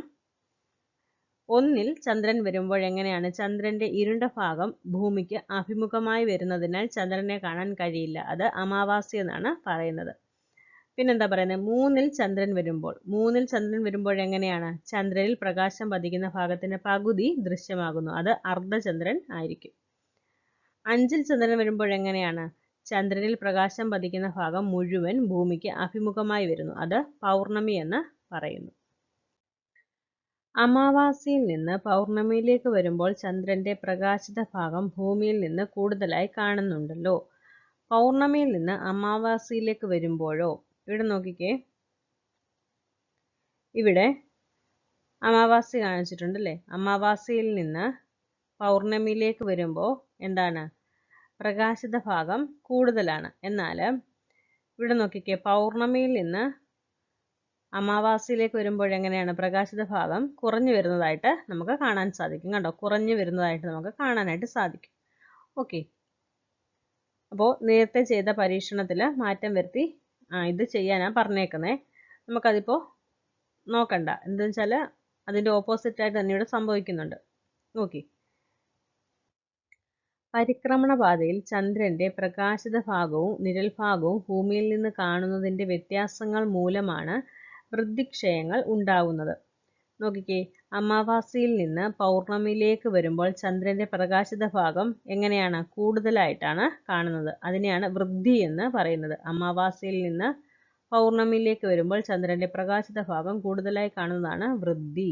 1 ചന്ദ്രൻ വരുമ്പോൾ എങ്ങനെയാണ്? ചന്ദ്രന്റെ ഇരുണ്ട ഭാഗം ഭൂമിക്ക് അഭിമുഖമായി വരുന്നതിനാൽ ചന്ദ്രനെ കാണാൻ കഴിയില്ല. അത് അമാവാസി എന്നാണ് പറയുന്നത്. പിന്നെന്താ പറയുന്നത്? 3 ചന്ദ്രൻ വരുമ്പോൾ എങ്ങനെയാണ്? ചന്ദ്രനിൽ പ്രകാശം പതിക്കുന്ന ഭാഗത്തിന്റെ പകുതി ദൃശ്യമാകുന്നു. അത് അർദ്ധചന്ദ്രൻ ആയിരിക്കും. 5 ചന്ദ്രൻ വരുമ്പോൾ എങ്ങനെയാണ്? ചന്ദ്രനിൽ പ്രകാശം പതിക്കുന്ന ഭാഗം മുഴുവൻ ഭൂമിക്ക് അഭിമുഖമായി വരുന്നു. അത് പൗർണമി എന്ന് പറയുന്നു. അമാവാസിയിൽ നിന്ന് പൗർണമിയിലേക്ക് വരുമ്പോൾ ചന്ദ്രന്റെ പ്രകാശിത ഭാഗം ഭൂമിയിൽ നിന്ന് കൂടുതലായി കാണുന്നുണ്ടല്ലോ. പൗർണമിയിൽ നിന്ന് അമാവാസിയിലേക്ക് വരുമ്പോഴോ? ഇവിടെ നോക്കിക്കേ, ഇവിടെ അമാവാസി കാണിച്ചിട്ടുണ്ടല്ലേ? അമാവാസിയിൽ നിന്ന് പൗർണമിയിലേക്ക് വരുമ്പോൾ എന്താണ്? പ്രകാശിത ഭാഗം കൂടുതലാണ്. എന്നാൽ ഇവിടെ നോക്കിക്കേ, പൗർണമിയിൽ നിന്ന് അമാവാസിയിലേക്ക് വരുമ്പോൾ എങ്ങനെയാണ്? പ്രകാശിത ഭാഗം കുറഞ്ഞു വരുന്നതായിട്ട് നമുക്ക് കാണാൻ സാധിക്കും. കണ്ടോ, കുറഞ്ഞു വരുന്നതായിട്ട് നമുക്ക് കാണാനായിട്ട് സാധിക്കും. ഓക്കെ, അപ്പോൾ നേരത്തെ ചെയ്ത പരീക്ഷണത്തിൽ മാറ്റം വരുത്തി ഇത് ചെയ്യാനാണ് പറഞ്ഞേക്കുന്നത്. നമുക്കതിപ്പോൾ നോക്കണ്ട, എന്താണെന്ന് വെച്ചാൽ അതിൻ്റെ ഓപ്പോസിറ്റായിട്ട് തന്നെ ഇവിടെ സംഭവിക്കുന്നുണ്ട്. ഓക്കെ, പരിക്രമണ പാതയിൽ ചന്ദ്രന്റെ പ്രകാശിത ഭാഗവും നിഴൽ ഭാഗവും ഭൂമിയിൽ നിന്ന് കാണുന്നതിൻ്റെ വ്യത്യാസങ്ങൾ മൂലമാണ് വൃദ്ധിക്ഷയങ്ങൾ ഉണ്ടാവുന്നത്. നോക്കിക്കേ, അമാവാസിയിൽ നിന്ന് പൗർണമിയിലേക്ക് വരുമ്പോൾ ചന്ദ്രന്റെ പ്രകാശിത ഭാഗം എങ്ങനെയാണ്? കൂടുതലായിട്ടാണ് കാണുന്നത്. അതിനെയാണ് വൃദ്ധി എന്ന് പറയുന്നത്. അമാവാസിയിൽ നിന്ന് പൗർണമിയിലേക്ക് വരുമ്പോൾ ചന്ദ്രന്റെ പ്രകാശിത ഭാഗം കൂടുതലായി കാണുന്നതാണ് വൃദ്ധി.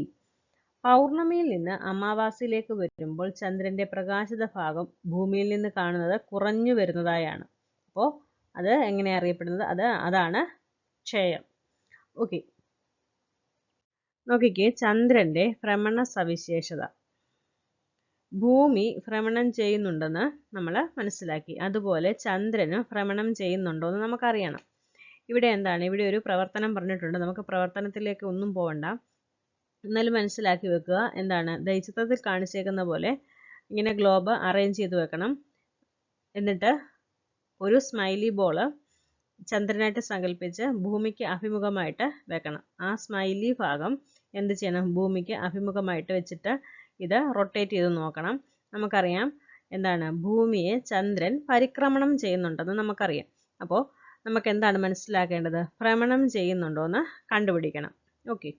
പൗർണമിയിൽ നിന്ന് അമാവാസിയിലേക്ക് വരുമ്പോൾ ചന്ദ്രന്റെ പ്രകാശിത ഭാഗം ഭൂമിയിൽ നിന്ന് കാണുന്നത് കുറഞ്ഞു വരുന്നതായാണ്. അപ്പോൾ അത് എങ്ങനെ അറിയപ്പെടുന്നത്? അതാണ് ക്ഷയം. ഓക്കെ, നോക്കിക്കേ, ചന്ദ്രന്റെ ഭ്രമണ സവിശേഷത. ഭൂമി ഭ്രമണം ചെയ്യുന്നുണ്ടെന്ന് നമ്മൾ മനസ്സിലാക്കി. അതുപോലെ ചന്ദ്രനും ഭ്രമണം ചെയ്യുന്നുണ്ടോ എന്ന് നമുക്കറിയണം. ഇവിടെ എന്താണ്? ഇവിടെ ഒരു പ്രവർത്തനം പറഞ്ഞിട്ടുണ്ട്. നമുക്ക് പ്രവർത്തനത്തിലേക്ക് ഒന്നും പോകണ്ട, എന്നാലും മനസ്സിലാക്കി വെക്കുക. എന്താണ്? ഈ ചിത്രത്തിൽ കാണിച്ചേക്കുന്ന പോലെ ഇങ്ങനെ ഗ്ലോബ് അറേഞ്ച് ചെയ്ത് വെക്കണം. എന്നിട്ട് ഒരു സ്മൈലി ബോൾ ചന്ദ്രനായിട്ട് സങ്കല്പിച്ച് ഭൂമിക്ക് അഭിമുഖമായിട്ട് വെക്കണം. ആ സ്മൈലി ഭാഗം എന്ത് ചെയ്യണം? ഭൂമിക്ക് അഭിമുഖമായിട്ട് വെച്ചിട്ട് ഇത് റൊട്ടേറ്റ് ചെയ്ത് നോക്കണം. നമുക്കറിയാം എന്താണ്? ഭൂമിയെ ചന്ദ്രൻ പരിക്രമണം ചെയ്യുന്നുണ്ടെന്ന് നമുക്കറിയാം. അപ്പോൾ നമുക്ക് എന്താണ് മനസ്സിലാക്കേണ്ടത്? ഭ്രമണം ചെയ്യുന്നുണ്ടോ എന്ന് കണ്ടുപിടിക്കണം. ഓക്കെ,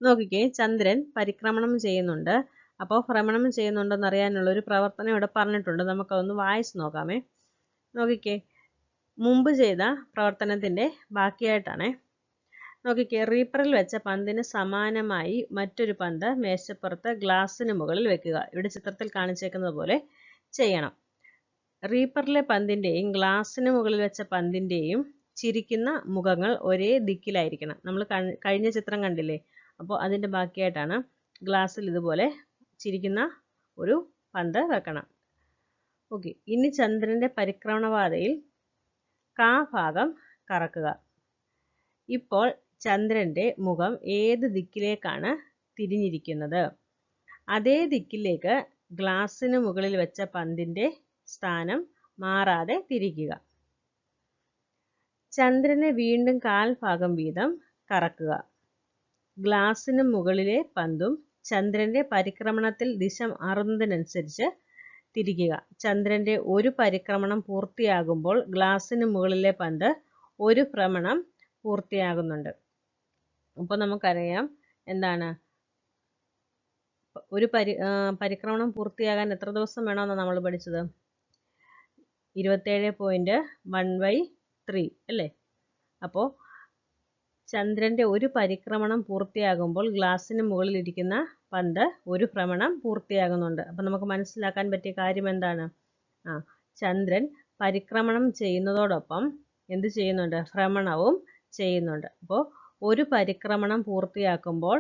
നോക്കിക്കേ, ചന്ദ്രൻ പരിക്രമണം ചെയ്യുന്നുണ്ട്. അപ്പോൾ ഭ്രമണം ചെയ്യുന്നുണ്ടെന്ന് അറിയാനുള്ള ഒരു പ്രവർത്തനം ഇവിടെ പറഞ്ഞിട്ടുണ്ട്. നമുക്കതൊന്ന് വായിച്ച് നോക്കാമേ. നോക്കിക്കേ, മുമ്പ് ചെയ്ത പ്രവർത്തനത്തിൻ്റെ ബാക്കിയായിട്ടാണ്. നോക്കിക്കേ, റീപ്പറിൽ വെച്ച പന്തിന് സമാനമായി മറ്റൊരു പന്ത് മേശപ്പുറത്ത് ഗ്ലാസ്സിന് മുകളിൽ വെക്കുക. ഇവിടെ ചിത്രത്തിൽ കാണിച്ചേക്കുന്നത് പോലെ ചെയ്യണം. റീപ്പറിലെ പന്തിൻ്റെയും ഗ്ലാസ്സിന് മുകളിൽ വെച്ച പന്തിൻ്റെയും ചിരിക്കുന്ന മുഖങ്ങൾ ഒരേ ദിക്കിലായിരിക്കണം. നമ്മൾ കഴിഞ്ഞ ചിത്രം കണ്ടില്ലേ? അപ്പോൾ അതിൻ്റെ ബാക്കിയായിട്ടാണ് ഗ്ലാസ്സിൽ ഇതുപോലെ ചിരിക്കുന്ന ഒരു പന്ത് വെക്കണം. ഓക്കെ, ഇനി ചന്ദ്രൻ്റെ പരിക്രമണപാതയിൽ ഭാഗം കറക്കുക. ഇപ്പോൾ ചന്ദ്രൻ്റെ മുഖം ഏത് ദിക്കിലേക്കാണ് തിരിഞ്ഞിരിക്കുന്നത്? അതേ ദിക്കിലേക്ക് ഗ്ലാസ്സിന് മുകളിൽ വെച്ച പന്തിൻ്റെ സ്ഥാനം മാറാതെ തിരിക്കുക. ചന്ദ്രനെ വീണ്ടും ഭാഗം വീതം കറക്കുക. ഗ്ലാസ്സിന് മുകളിലെ പന്തും ചന്ദ്രൻ്റെ പരിക്രമണത്തിൽ ദിശ മാറുന്നതിനനുസരിച്ച് തിരിക്കുക. ചന്ദ്രൻ്റെ ഒരു പരിക്രമണം പൂർത്തിയാകുമ്പോൾ ഗ്ലാസ്സിന് മുകളിലെ പന്ത് ഒരു ഭ്രമണം പൂർത്തിയാകുന്നുണ്ട്. അപ്പോൾ നമുക്കറിയാം എന്താണ് ഒരു പരിക്രമണം പൂർത്തിയാകാൻ എത്ര ദിവസം വേണമെന്നാണ് നമ്മൾ പഠിച്ചത്? 27.1/3 അല്ലേ? അപ്പോൾ ചന്ദ്രൻ്റെ ഒരു പരിക്രമണം പൂർത്തിയാകുമ്പോൾ ഗ്ലാസ്സിന് മുകളിലിരിക്കുന്ന പന്ത് ഒരു ഭ്രമണം പൂർത്തിയാകുന്നുണ്ട്. അപ്പം നമുക്ക് മനസ്സിലാക്കാൻ പറ്റിയ കാര്യം എന്താണ്? ചന്ദ്രൻ പരിക്രമണം ചെയ്യുന്നതോടൊപ്പം എന്ത് ചെയ്യുന്നുണ്ട്? ഭ്രമണവും ചെയ്യുന്നുണ്ട്. അപ്പോൾ ഒരു പരിക്രമണം പൂർത്തിയാക്കുമ്പോൾ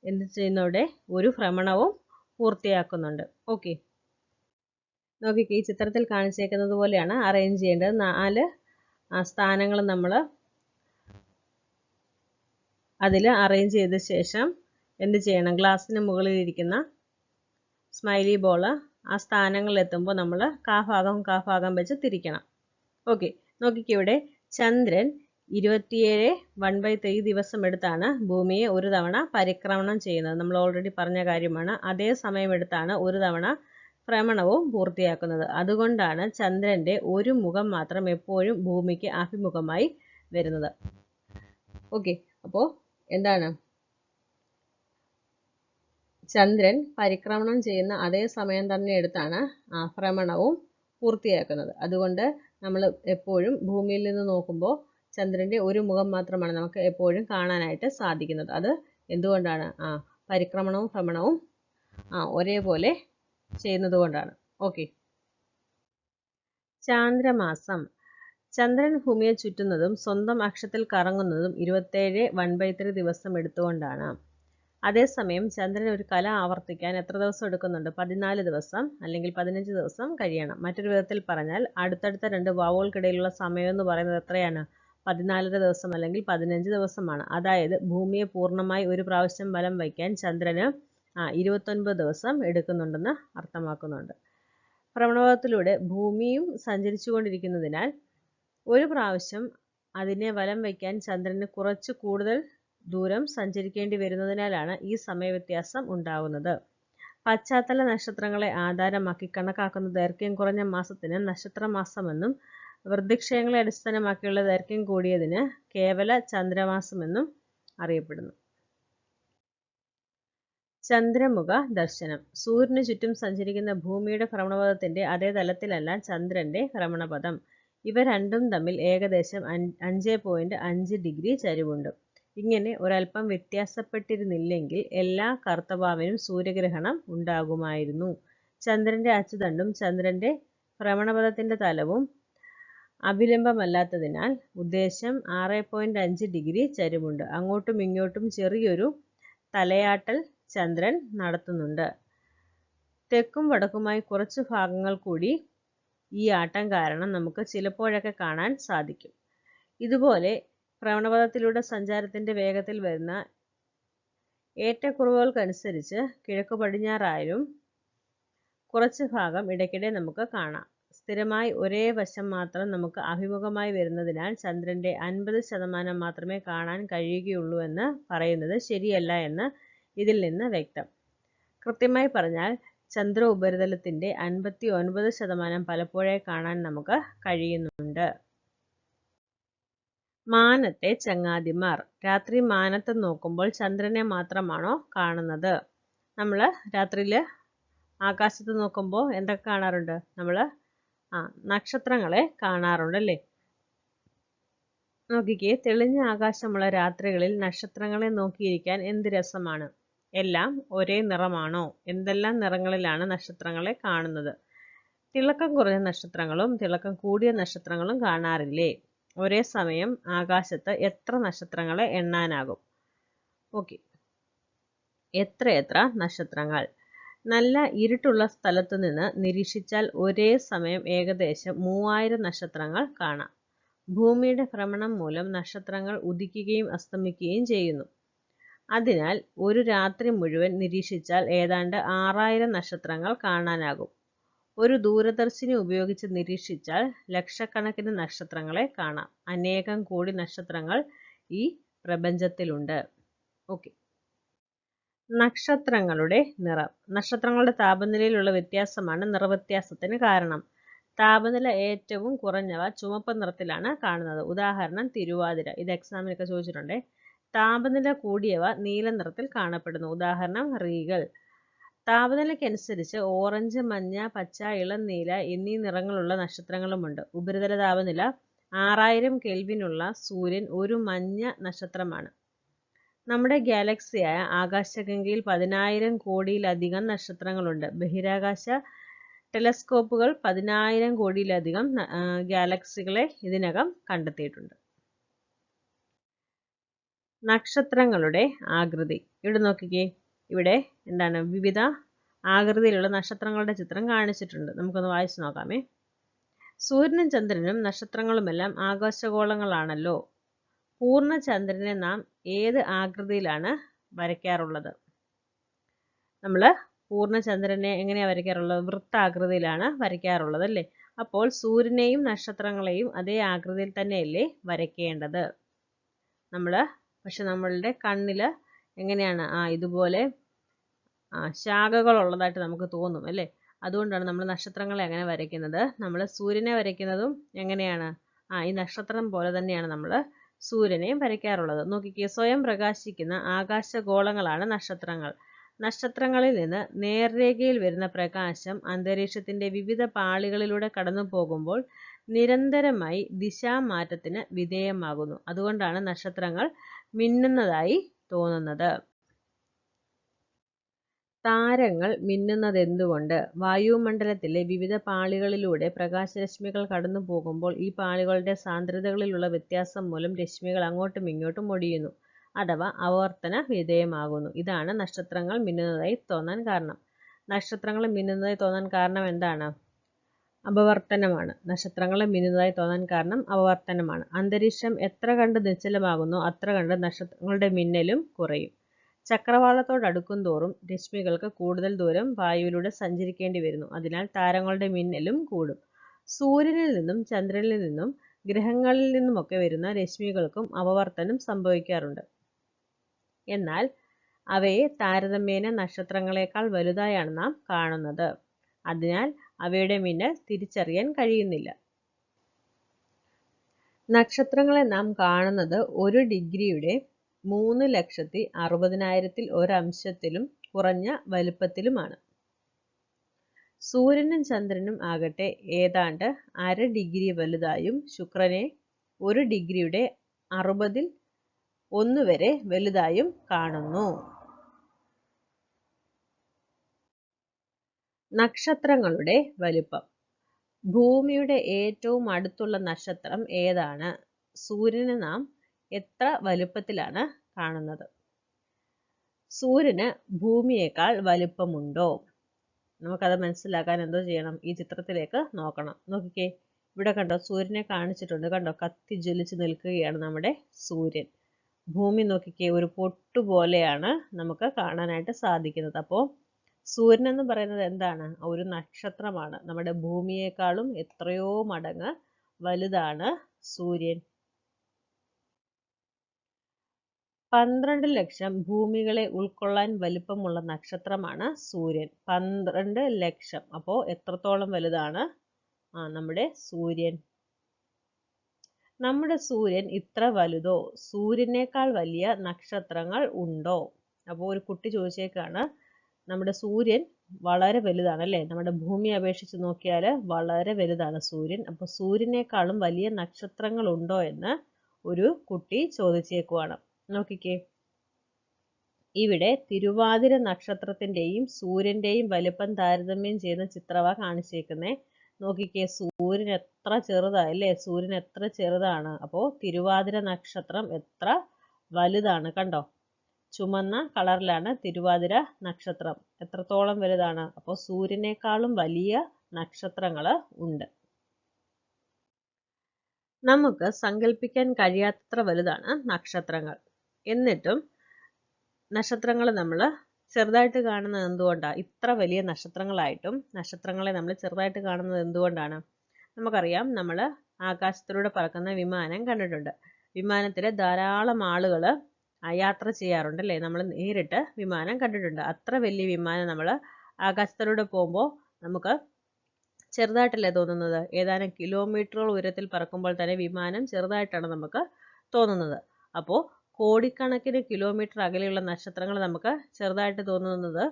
എന്ത് ചെയ്യുന്നുണ്ട്? ഒരു ഭ്രമണവും പൂർത്തിയാക്കുന്നുണ്ട്. ഓക്കെ, നോക്കിക്കേ, ഈ ചിത്രത്തിൽ കാണിച്ചേക്കുന്നത് പോലെയാണ് അറേഞ്ച് ചെയ്യേണ്ടത്. 4 സ്ഥാനങ്ങൾ നമ്മൾ അതിൽ അറേഞ്ച് ചെയ്ത ശേഷം എന്ത് ചെയ്യണം? ഗ്ലാസ്സിന് മുകളിലിരിക്കുന്ന സ്മൈലി ബോൾ ആ സ്ഥാനങ്ങളിൽ എത്തുമ്പോൾ നമ്മൾ ഭാഗം വെച്ച് തിരിക്കണം. ഓക്കെ, നോക്കിക്കേ, ഇവിടെ ചന്ദ്രൻ 27.1/3 ദിവസം എടുത്താണ് ഭൂമിയെ ഒരു തവണ പരിക്രമണം ചെയ്യുന്നത്. നമ്മൾ ഓൾറെഡി പറഞ്ഞ കാര്യമാണ്. അതേ സമയം എടുത്താണ് ഒരു തവണ ഭ്രമണവും പൂർത്തിയാക്കുന്നത്. അതുകൊണ്ടാണ് ചന്ദ്രൻ്റെ ഒരു മുഖം മാത്രം എപ്പോഴും ഭൂമിക്ക് അഭിമുഖമായി വരുന്നത്. ഓക്കെ, അപ്പോൾ എന്താണ്? ചന്ദ്രൻ പരിക്രമണം ചെയ്യുന്ന അതേ സമയം തന്നെ എടുത്താണ് ഭ്രമണവും പൂർത്തിയാക്കുന്നത്. അതുകൊണ്ട് നമ്മൾ എപ്പോഴും ഭൂമിയിൽ നിന്ന് നോക്കുമ്പോൾ ചന്ദ്രൻ്റെ ഒരു മുഖം മാത്രമാണ് നമുക്ക് എപ്പോഴും കാണാനായിട്ട് സാധിക്കുന്നത്. അത് എന്തുകൊണ്ടാണ്? പരിക്രമണവും ഭ്രമണവും ഒരേപോലെ ചെയ്യുന്നത് കൊണ്ടാണ്. ഓക്കെ, ചാന്ദ്രമാസം. ചന്ദ്രൻ ഭൂമിയെ ചുറ്റുന്നതും സ്വന്തം അക്ഷത്തിൽ കറങ്ങുന്നതും 27.1/3 ദിവസം എടുത്തുകൊണ്ടാണ്. അതേസമയം ചന്ദ്രൻ ഒരു കല ആവർത്തിക്കാൻ എത്ര ദിവസം എടുക്കുന്നുണ്ട്? 14 ദിവസം അല്ലെങ്കിൽ 15 ദിവസം കഴിയണം. മറ്റൊരു വിധത്തിൽ പറഞ്ഞാൽ അടുത്തടുത്ത 2 വാവുകൾക്കിടയിലുള്ള സമയം എന്ന് പറയുന്നത് എത്രയാണ്? 14 ദിവസം അല്ലെങ്കിൽ 15 ദിവസമാണ്. അതായത് ഭൂമിയെ പൂർണ്ണമായി ഒരു പ്രാവശ്യം വലം വയ്ക്കാൻ ചന്ദ്രന് 29 ദിവസം എടുക്കുന്നുണ്ടെന്ന് അർത്ഥമാക്കുന്നുണ്ട്. ഭ്രമണപഥത്തിലൂടെ ഭൂമിയും സഞ്ചരിച്ചു കൊണ്ടിരിക്കുന്നതിനാൽ ഒരു പ്രാവശ്യം അതിനെ വലം വയ്ക്കാൻ ചന്ദ്രന് കുറച്ച് കൂടുതൽ ദൂരം സഞ്ചരിക്കേണ്ടി വരുന്നതിനാലാണ് ഈ സമയവ്യത്യാസം ഉണ്ടാകുന്നത്. പശ്ചാത്തല നക്ഷത്രങ്ങളെ ആധാരമാക്കി കണക്കാക്കുന്ന ദൈർഘ്യം കുറഞ്ഞ മാസത്തിന് നക്ഷത്രമാസമെന്നും വൃദ്ധിക്ഷയങ്ങളെ അടിസ്ഥാനമാക്കിയുള്ള ദൈർഘ്യം കൂടിയതിന് കേവല ചന്ദ്രമാസമെന്നും അറിയപ്പെടുന്നു. ചന്ദ്രമുഖ ദർശനം. സൂര്യന് ചുറ്റും സഞ്ചരിക്കുന്ന ഭൂമിയുടെ ഭ്രമണപഥത്തിന്റെ അതേ തലത്തിലല്ല ചന്ദ്രന്റെ ഭ്രമണപഥം. ഇവ രണ്ടും തമ്മിൽ ഏകദേശം 5.5 ഡിഗ്രി ചരിവുണ്ട്. ഇങ്ങനെ ഒരൽപ്പം വ്യത്യാസപ്പെട്ടിരുന്നില്ലെങ്കിൽ എല്ലാ കർത്തവാവിനും സൂര്യഗ്രഹണം ഉണ്ടാകുമായിരുന്നു. ചന്ദ്രന്റെ അച്ചുതണ്ടും ചന്ദ്രന്റെ ഭ്രമണപഥത്തിന്റെ തലവും അഭിലംബമല്ലാത്തതിനാൽ ഉദ്ദേശം 6.5 ഡിഗ്രി ചരിവുണ്ട്. അങ്ങോട്ടും ഇങ്ങോട്ടും ചെറിയൊരു തലയാട്ടൽ ചന്ദ്രൻ നടത്തുന്നുണ്ട്. തെക്കും വടക്കുമായി കുറച്ച് ഭാഗങ്ങൾ കൂടി ഈ ആട്ടം കാരണം നമുക്ക് ചിലപ്പോഴൊക്കെ കാണാൻ സാധിക്കും. ഇതുപോലെ ഭ്രമണപഥത്തിലൂടെ സഞ്ചാരത്തിന്റെ വേഗത്തിൽ വരുന്ന ഏറ്റക്കുറവുകൾക്കനുസരിച്ച് കിഴക്ക് പടിഞ്ഞാറായും കുറച്ച് ഭാഗം ഇടയ്ക്കിടെ നമുക്ക് കാണാം. സ്ഥിരമായി ഒരേ വശം മാത്രം നമുക്ക് അഭിമുഖമായി വരുന്നതിനാൽ ചന്ദ്രന്റെ 50% മാത്രമേ കാണാൻ കഴിയുകയുള്ളൂ എന്ന് പറയുന്നത് ശരിയല്ല എന്ന് ഇതിൽ നിന്ന് വ്യക്തം. കൃത്യമായി പറഞ്ഞാൽ ചന്ദ്ര ഉപരിതലത്തിന്റെ 59% പലപ്പോഴേ കാണാൻ നമുക്ക് കഴിയുന്നുണ്ട്. മാനത്തെ ചങ്ങാതിമാർ. രാത്രി മാനത്ത് നോക്കുമ്പോൾ ചന്ദ്രനെ മാത്രമാണോ കാണുന്നത്? നമ്മൾ രാത്രിയിൽ ആകാശത്ത് നോക്കുമ്പോൾ എന്തൊക്കെ കാണാറുണ്ട്? നമ്മൾ നക്ഷത്രങ്ങളെ കാണാറുണ്ട് അല്ലേ? നോക്കിക്കേ, തെളിഞ്ഞ ആകാശമുള്ള രാത്രികളിൽ നക്ഷത്രങ്ങളെ നോക്കിയിരിക്കാൻ എന്ത് രസമാണ്. എല്ലാം ഒരേ നിറമാണോ? എന്തെല്ലാം നിറങ്ങളിലാണ് നക്ഷത്രങ്ങളെ കാണുന്നത്? തിളക്കം കുറഞ്ഞ നക്ഷത്രങ്ങളും തിളക്കം കൂടിയ നക്ഷത്രങ്ങളും കാണാറില്ലേ? ഒരേ സമയം ആകാശത്ത് എത്ര നക്ഷത്രങ്ങളെ എണ്ണാനാകും? ഓക്കെ, എത്ര നക്ഷത്രങ്ങൾ? നല്ല ഇരുട്ടുള്ള സ്ഥലത്തു നിന്ന് നിരീക്ഷിച്ചാൽ ഒരേ സമയം ഏകദേശം 3000 നക്ഷത്രങ്ങൾ കാണാം. ഭൂമിയുടെ ഭ്രമണം മൂലം നക്ഷത്രങ്ങൾ ഉദിക്കുകയും അസ്തമിക്കുകയും ചെയ്യുന്നു. അതിനാൽ ഒരു രാത്രി മുഴുവൻ നിരീക്ഷിച്ചാൽ ഏതാണ്ട് 6000 നക്ഷത്രങ്ങൾ കാണാനാകും. ഒരു ദൂരദർശിനി ഉപയോഗിച്ച് നിരീക്ഷിച്ചാൽ ലക്ഷക്കണക്കിന് നക്ഷത്രങ്ങളെ കാണാം. അനേകം കോടി നക്ഷത്രങ്ങൾ ഈ പ്രപഞ്ചത്തിലുണ്ട്. ഓക്കെ, നക്ഷത്രങ്ങളുടെ നിറം. നക്ഷത്രങ്ങളുടെ താപനിലയിലുള്ള വ്യത്യാസമാണ് നിറവ്യത്യാസത്തിന് കാരണം. താപനില ഏറ്റവും കുറഞ്ഞവ ചുവപ്പ് നിറത്തിലാണ് കാണുന്നത്. ഉദാഹരണം തിരുവാതിര. ഇത് എക്സാമിനൊക്കെ ചോദിച്ചിട്ടുണ്ട്. താപനില കൂടിയവ നീല നിറത്തിൽ കാണപ്പെടുന്നു. ഉദാഹരണം റീഗൽ. താപനിലയ്ക്കനുസരിച്ച് ഓറഞ്ച്, മഞ്ഞ, പച്ച, ഇളം നീല എന്നീ നിറങ്ങളുള്ള നക്ഷത്രങ്ങളുമുണ്ട്. ഉപരിതല താപനില 6000 കെൽവിനുള്ള സൂര്യൻ ഒരു മഞ്ഞ നക്ഷത്രമാണ്. നമ്മുടെ ഗാലക്സിയായ ആകാശഗംഗയിൽ 10,000 കോടിയിലധികം നക്ഷത്രങ്ങളുണ്ട്. ബഹിരാകാശ ടെലസ്കോപ്പുകൾ 10,000 കോടിയിലധികം ഗാലക്സികളെ ഇതിനകം കണ്ടെത്തിയിട്ടുണ്ട്. നക്ഷത്രങ്ങളുടെ ആകൃതി. ഇവിടെ നോക്കിക്കേ, ഇവിടെ എന്താണ് വിവിധ ആകൃതിയിലുള്ള നക്ഷത്രങ്ങളുടെ ചിത്രം കാണിച്ചിട്ടുണ്ട്. നമുക്കൊന്ന് വായിച്ചു നോക്കാമേ. സൂര്യനും ചന്ദ്രനും നക്ഷത്രങ്ങളുമെല്ലാം ആകാശഗോളങ്ങളാണല്ലോ. പൂർണ്ണചന്ദ്രനെ നാം ഏത് ആകൃതിയിലാണ് വരയ്ക്കാറുള്ളത്? നമ്മൾ പൂർണ്ണചന്ദ്രനെ എങ്ങനെയാണ് വരയ്ക്കാറുള്ളത്? വൃത്താകൃതിയിലാണ് വരയ്ക്കാറുള്ളത് അല്ലേ? അപ്പോൾ സൂര്യനെയും നക്ഷത്രങ്ങളെയും അതേ ആകൃതിയിൽ തന്നെയല്ലേ വരയ്ക്കേണ്ടത്? പക്ഷെ നമ്മളുടെ കണ്ണിൽ എങ്ങനെയാണ് ഇതുപോലെ ശാഖകൾ ഉള്ളതായിട്ട് നമുക്ക് തോന്നും അല്ലേ? അതുകൊണ്ടാണ് നമ്മൾ നക്ഷത്രങ്ങളെ അങ്ങനെ വരയ്ക്കുന്നത്. നമ്മൾ സൂര്യനെ വരയ്ക്കുന്നതും എങ്ങനെയാണ്? ഈ നക്ഷത്രം പോലെ തന്നെയാണ് നമ്മൾ സൂര്യനെയും വരയ്ക്കാറുള്ളത്. നോക്കിക്കേ, സ്വയം പ്രകാശിക്കുന്ന ആകാശഗോളങ്ങളാണ് നക്ഷത്രങ്ങൾ. നക്ഷത്രങ്ങളിൽ നിന്ന് നേർരേഖയിൽ വരുന്ന പ്രകാശം അന്തരീക്ഷത്തിന്റെ വിവിധ പാളികളിലൂടെ കടന്നു പോകുമ്പോൾ നിരന്തരമായി ദിശാമാറ്റത്തിന് വിധേയമാകുന്നു. അതുകൊണ്ടാണ് നക്ഷത്രങ്ങൾ മിന്നുന്നതായി തോന്നുന്നത്. താരങ്ങൾ മിന്നുന്നതെന്തുകൊണ്ട്? വായുമണ്ഡലത്തിലെ വിവിധ പാളികളിലൂടെ പ്രകാശരശ്മികൾ കടന്നു പോകുമ്പോൾ ഈ പാളികളുടെ സാന്ദ്രതകളിലുള്ള വ്യത്യാസം മൂലം രശ്മികൾ അങ്ങോട്ടും ഇങ്ങോട്ടും ഒടിയുന്നു, അഥവാ ആവർത്തന വിധേയമാകുന്നു. ഇതാണ് നക്ഷത്രങ്ങൾ മിന്നുന്നതായി തോന്നാൻ കാരണം. നക്ഷത്രങ്ങൾ മിന്നുന്നതായി തോന്നാൻ കാരണം എന്താണ്? അപവർത്തനമാണ്. നക്ഷത്രങ്ങൾ മിന്നുന്നതായി തോന്നാൻ കാരണം അപവർത്തനമാണ്. അന്തരീക്ഷം എത്ര കണ്ട് നിശ്ചലമാകുന്നു അത്ര കണ്ട് നക്ഷത്രങ്ങളുടെ മിന്നലും കുറയും. ചക്രവാളത്തോടടുക്കും തോറും രശ്മികൾക്ക് കൂടുതൽ ദൂരം വായുവിലൂടെ സഞ്ചരിക്കേണ്ടി വരുന്നു. അതിനാൽ താരങ്ങളുടെ മിന്നലും കൂടും. സൂര്യനിൽ നിന്നും ചന്ദ്രനിൽ നിന്നും ഗ്രഹങ്ങളിൽ നിന്നുമൊക്കെ വരുന്ന രശ്മികൾക്കും അപവർത്തനം സംഭവിക്കാറുണ്ട്. എന്നാൽ അവയെ താരതമ്യേന നക്ഷത്രങ്ങളെക്കാൾ വലുതായാണ് നാം കാണുന്നത്. അതിനാൽ അവയുടെ മിന്നൽ തിരിച്ചറിയാൻ കഴിയുന്നില്ല. നക്ഷത്രങ്ങളെ നാം കാണുന്നത് 1 ഡിഗ്രിയുടെ 3,60,000 കുറഞ്ഞ വലുപ്പത്തിലുമാണ്. സൂര്യനും ചന്ദ്രനും ആകട്ടെ ഏതാണ്ട് 1/2 ഡിഗ്രി വലുതായും ശുക്രനെ 1 ഡിഗ്രിയുടെ 60 വരെ വലുതായും കാണുന്നു. നക്ഷത്രങ്ങളുടെ വലുപ്പം. ഭൂമിയുടെ ഏറ്റവും അടുത്തുള്ള നക്ഷത്രം ഏതാണ്? സൂര്യനെ നാം എത്ര വലുപ്പത്തിലാണ് കാണുന്നത്? സൂര്യന് ഭൂമിയേക്കാൾ വലുപ്പമുണ്ടോ? നമുക്കത് മനസ്സിലാക്കാൻ എന്തോ ചെയ്യണം? ഈ ചിത്രത്തിലേക്ക് നോക്കണം. നോക്കിക്കേ, ഇവിടെ കണ്ടോ, സൂര്യനെ കാണിച്ചിട്ടുണ്ട്. കണ്ടോ, കത്തി ജ്വലിച്ച് നിൽക്കുകയാണ് നമ്മുടെ സൂര്യൻ. ഭൂമി നോക്കിക്കേ, ഒരു പൊട്ടുപോലെയാണ് നമുക്ക് കാണാനായിട്ട് സാധിക്കുന്നത്. അപ്പോൾ സൂര്യൻ എന്ന് പറയുന്നത് എന്താണ്? ഒരു നക്ഷത്രമാണ്. നമ്മുടെ ഭൂമിയേക്കാളും എത്രയോ മടങ്ങ് വലുതാണ് സൂര്യൻ. 12 ലക്ഷം ഭൂമികളെ ഉൾക്കൊള്ളാൻ വലിപ്പമുള്ള നക്ഷത്രമാണ് സൂര്യൻ. 12 ലക്ഷം. അപ്പോൾ എത്രത്തോളം വലുതാണ് നമ്മുടെ സൂര്യൻ? നമ്മുടെ സൂര്യൻ ഇത്ര വലുതോ? സൂര്യനേക്കാൾ വലിയ നക്ഷത്രങ്ങൾ ഉണ്ടോ? അപ്പോൾ ഒരു കുട്ടി ചോദിച്ചേക്കാണ്, നമ്മുടെ സൂര്യൻ വളരെ വലുതാണ് അല്ലേ? നമ്മുടെ ഭൂമിയെ അപേക്ഷിച്ച് നോക്കിയാൽ വളരെ വലുതാണ് സൂര്യൻ. അപ്പോൾ സൂര്യനേക്കാളും വലിയ നക്ഷത്രങ്ങൾ ഉണ്ടോ എന്ന് ഒരു കുട്ടി ചോദിച്ചേക്കുവാണ്. നോക്കിക്കേ, ഇവിടെ തിരുവാതിര നക്ഷത്രത്തിന്റെയും സൂര്യന്റെയും വലിപ്പം താരതമ്യം ചെയ്യുന്ന ചിത്രവാ കാണിച്ചേക്കുന്നേ. നോക്കിക്കേ, സൂര്യൻ എത്ര ചെറുതാ അല്ലേ? സൂര്യൻ എത്ര ചെറുതാണ്. അപ്പോ തിരുവാതിര നക്ഷത്രം എത്ര വലുതാണ്. കണ്ടോ, ചുമന്ന കളറിലാണ് തിരുവാതിര നക്ഷത്രം. എത്രത്തോളം വലുതാണ്. അപ്പോൾ സൂര്യനേക്കാളും വലിയ നക്ഷത്രങ്ങൾ ഉണ്ട്. നമുക്ക് സങ്കല്പിക്കാൻ കഴിയാത്തത്ര വലുതാണ് നക്ഷത്രങ്ങൾ. എന്നിട്ടും നക്ഷത്രങ്ങൾ നമ്മൾ ചെറുതായിട്ട് കാണുന്നത് എന്തുകൊണ്ടാണ്? ഇത്ര വലിയ നക്ഷത്രങ്ങളായിട്ടും നക്ഷത്രങ്ങളെ നമ്മൾ ചെറുതായിട്ട് കാണുന്നത് എന്തുകൊണ്ടാണ്? നമുക്കറിയാം, നമ്മൾ ആകാശത്തിലൂടെ പറക്കുന്ന വിമാനം കണ്ടിട്ടുണ്ട്. വിമാനത്തിൽ ധാരാളം ആളുകൾ യാത്ര ചെയ്യാറുണ്ട് അല്ലേ? നമ്മൾ നേരിട്ട് വിമാനം കണ്ടിട്ടുണ്ട്. അത്ര വലിയ വിമാനം നമ്മൾ ആകാശത്തിലൂടെ പോകുമ്പോൾ നമുക്ക് ചെറുതായിട്ടല്ലേ തോന്നുന്നത്? ഏതാനും കിലോമീറ്ററുകൾ ഉയരത്തിൽ പറക്കുമ്പോൾ തന്നെ വിമാനം ചെറുതായിട്ടാണ് നമുക്ക് തോന്നുന്നത്. അപ്പോൾ കോടിക്കണക്കിന് കിലോമീറ്റർ അകലെയുള്ള നക്ഷത്രങ്ങൾ നമുക്ക് ചെറുതായിട്ട് തോന്നുന്നത്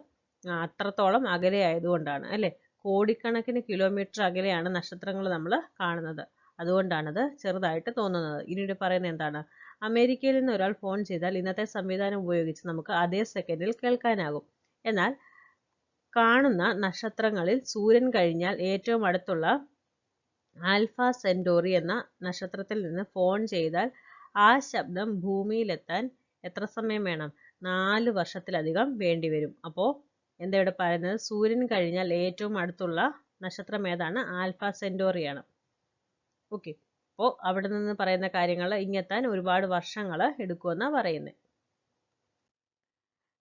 അത്രത്തോളം അകലെ ആയതുകൊണ്ടാണ് അല്ലേ? കോടിക്കണക്കിന് കിലോമീറ്റർ അകലെയാണ് നക്ഷത്രങ്ങൾ നമ്മൾ കാണുന്നത്. അതുകൊണ്ടാണത് ചെറുതായിട്ട് തോന്നുന്നത്. ഇനിയിട്ട് പറയുന്നത് എന്താണ്? അമേരിക്കയിൽ നിന്ന് ഒരാൾ ഫോൺ ചെയ്താൽ ഇന്നത്തെ സംവിധാനം ഉപയോഗിച്ച് നമുക്ക് അതേ സെക്കൻഡിൽ കേൾക്കാനാകും. എന്നാൽ കാണുന്ന നക്ഷത്രങ്ങളിൽ സൂര്യൻ കഴിഞ്ഞാൽ ഏറ്റവും അടുത്തുള്ള ആൽഫ സെന്റോറി എന്ന നക്ഷത്രത്തിൽ നിന്ന് ഫോൺ ചെയ്താൽ ആ ശബ്ദം ഭൂമിയിലെത്താൻ എത്ര സമയം വേണം? 4 വർഷത്തിലധികം വേണ്ടിവരും. അപ്പോൾ എന്താ ഇവിടെ പറയുന്നത്? സൂര്യൻ കഴിഞ്ഞാൽ ഏറ്റവും അടുത്തുള്ള നക്ഷത്രം ഏതാണ്? ആൽഫ സെന്റോറിയാണ്. ഓക്കെ, അപ്പോൾ അവിടെ നിന്ന് പറയുന്ന കാര്യങ്ങൾ ഇങ്ങെത്താൻ ഒരുപാട് വർഷങ്ങൾ എടുക്കുമെന്നാണ് പറയുന്നത്.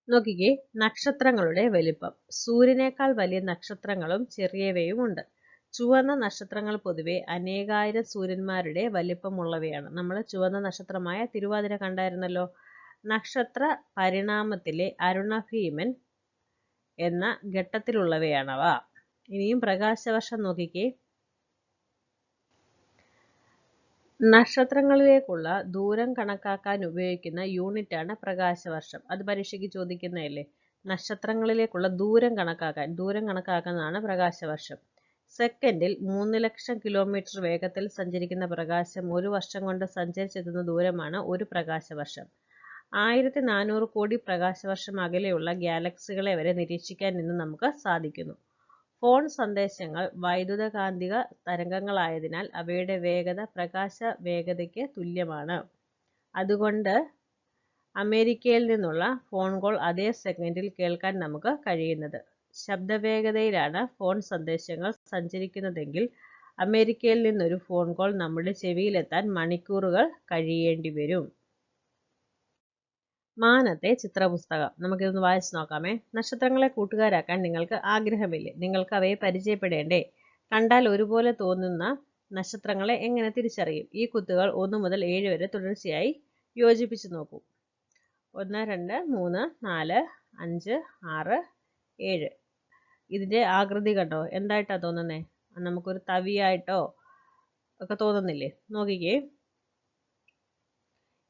നോക്കിക്കേ, നക്ഷത്രങ്ങളുടെ വലിപ്പം. സൂര്യനേക്കാൾ വലിയ നക്ഷത്രങ്ങളും ചെറിയവയും ഉണ്ട്. ചുവന്ന നക്ഷത്രങ്ങൾ പൊതുവെ അനേകായിരം സൂര്യന്മാരുടെ വലിപ്പമുള്ളവയാണ്. നമ്മൾ ചുവന്ന നക്ഷത്രമായ തിരുവാതിര കണ്ടായിരുന്നല്ലോ. നക്ഷത്ര പരിണാമത്തിലെ അരുണഭീമൻ എന്ന ഘട്ടത്തിലുള്ളവയാണവ. ഇനിയും പ്രകാശവർഷം നോക്കിക്കേ. നക്ഷത്രങ്ങളിലേക്കുള്ള ദൂരം കണക്കാക്കാൻ ഉപയോഗിക്കുന്ന യൂണിറ്റാണ് പ്രകാശവർഷം. അത് പരീക്ഷയ്ക്ക് ചോദിക്കുന്നതല്ലേ. നക്ഷത്രങ്ങളിലേക്കുള്ള ദൂരം കണക്കാക്കുന്നതാണ് പ്രകാശവർഷം. സെക്കൻഡിൽ 3 ലക്ഷം കിലോമീറ്റർ വേഗത്തിൽ സഞ്ചരിക്കുന്ന പ്രകാശം 1 വർഷം കൊണ്ട് സഞ്ചരിച്ചെത്തുന്ന ദൂരമാണ് ഒരു പ്രകാശവർഷം. 1400 കോടി പ്രകാശവർഷം അകലെയുള്ള ഗാലക്സികളെ വരെ നിരീക്ഷിക്കാൻ ഇന്ന് നമുക്ക് സാധിക്കുന്നു. ഫോൺ സന്ദേശങ്ങൾ വൈദ്യുതകാന്തിക തരംഗങ്ങളായതിനാൽ അവയുടെ വേഗത പ്രകാശ വേഗതയ്ക്ക് തുല്യമാണ്. അതുകൊണ്ട് അമേരിക്കയിൽ നിന്നുള്ള ഫോൺ കോൾ അതേ സെക്കൻഡിൽ കേൾക്കാൻ നമുക്ക് കഴിയുന്നത്. ശബ്ദവേഗതയിലാണ് ഫോൺ സന്ദേശങ്ങൾ സഞ്ചരിക്കുന്നതെങ്കിൽ അമേരിക്കയിൽ നിന്നൊരു ഫോൺ കോൾ നമ്മുടെ ചെവിയിലെത്താൻ മണിക്കൂറുകൾ കഴിയേണ്ടി വരും. മാനത്തെ ചിത്രപുസ്തകം. നമുക്കിതൊന്ന് വായിച്ചു നോക്കാമേ. നക്ഷത്രങ്ങളെ കൂട്ടുകാരാക്കാൻ നിങ്ങൾക്ക് ആഗ്രഹമില്ലേ? നിങ്ങൾക്ക് അവയെ പരിചയപ്പെടേണ്ടേ? കണ്ടാൽ ഒരുപോലെ തോന്നുന്ന നക്ഷത്രങ്ങളെ എങ്ങനെ തിരിച്ചറിയും? ഈ കുത്തുകൾ 1 മുതൽ 7 വരെ തുടർച്ചയായി യോജിപ്പിച്ച് നോക്കൂ. 1, 2, 3, 4, 5, 6, 7. ഇതിന്റെ ആകൃതി കണ്ടോ? എന്തായിട്ടാ തോന്നുന്നേ? നമുക്കൊരു തവിയായിട്ടോ ഒക്കെ തോന്നുന്നില്ലേ? നോക്കിക്കേ,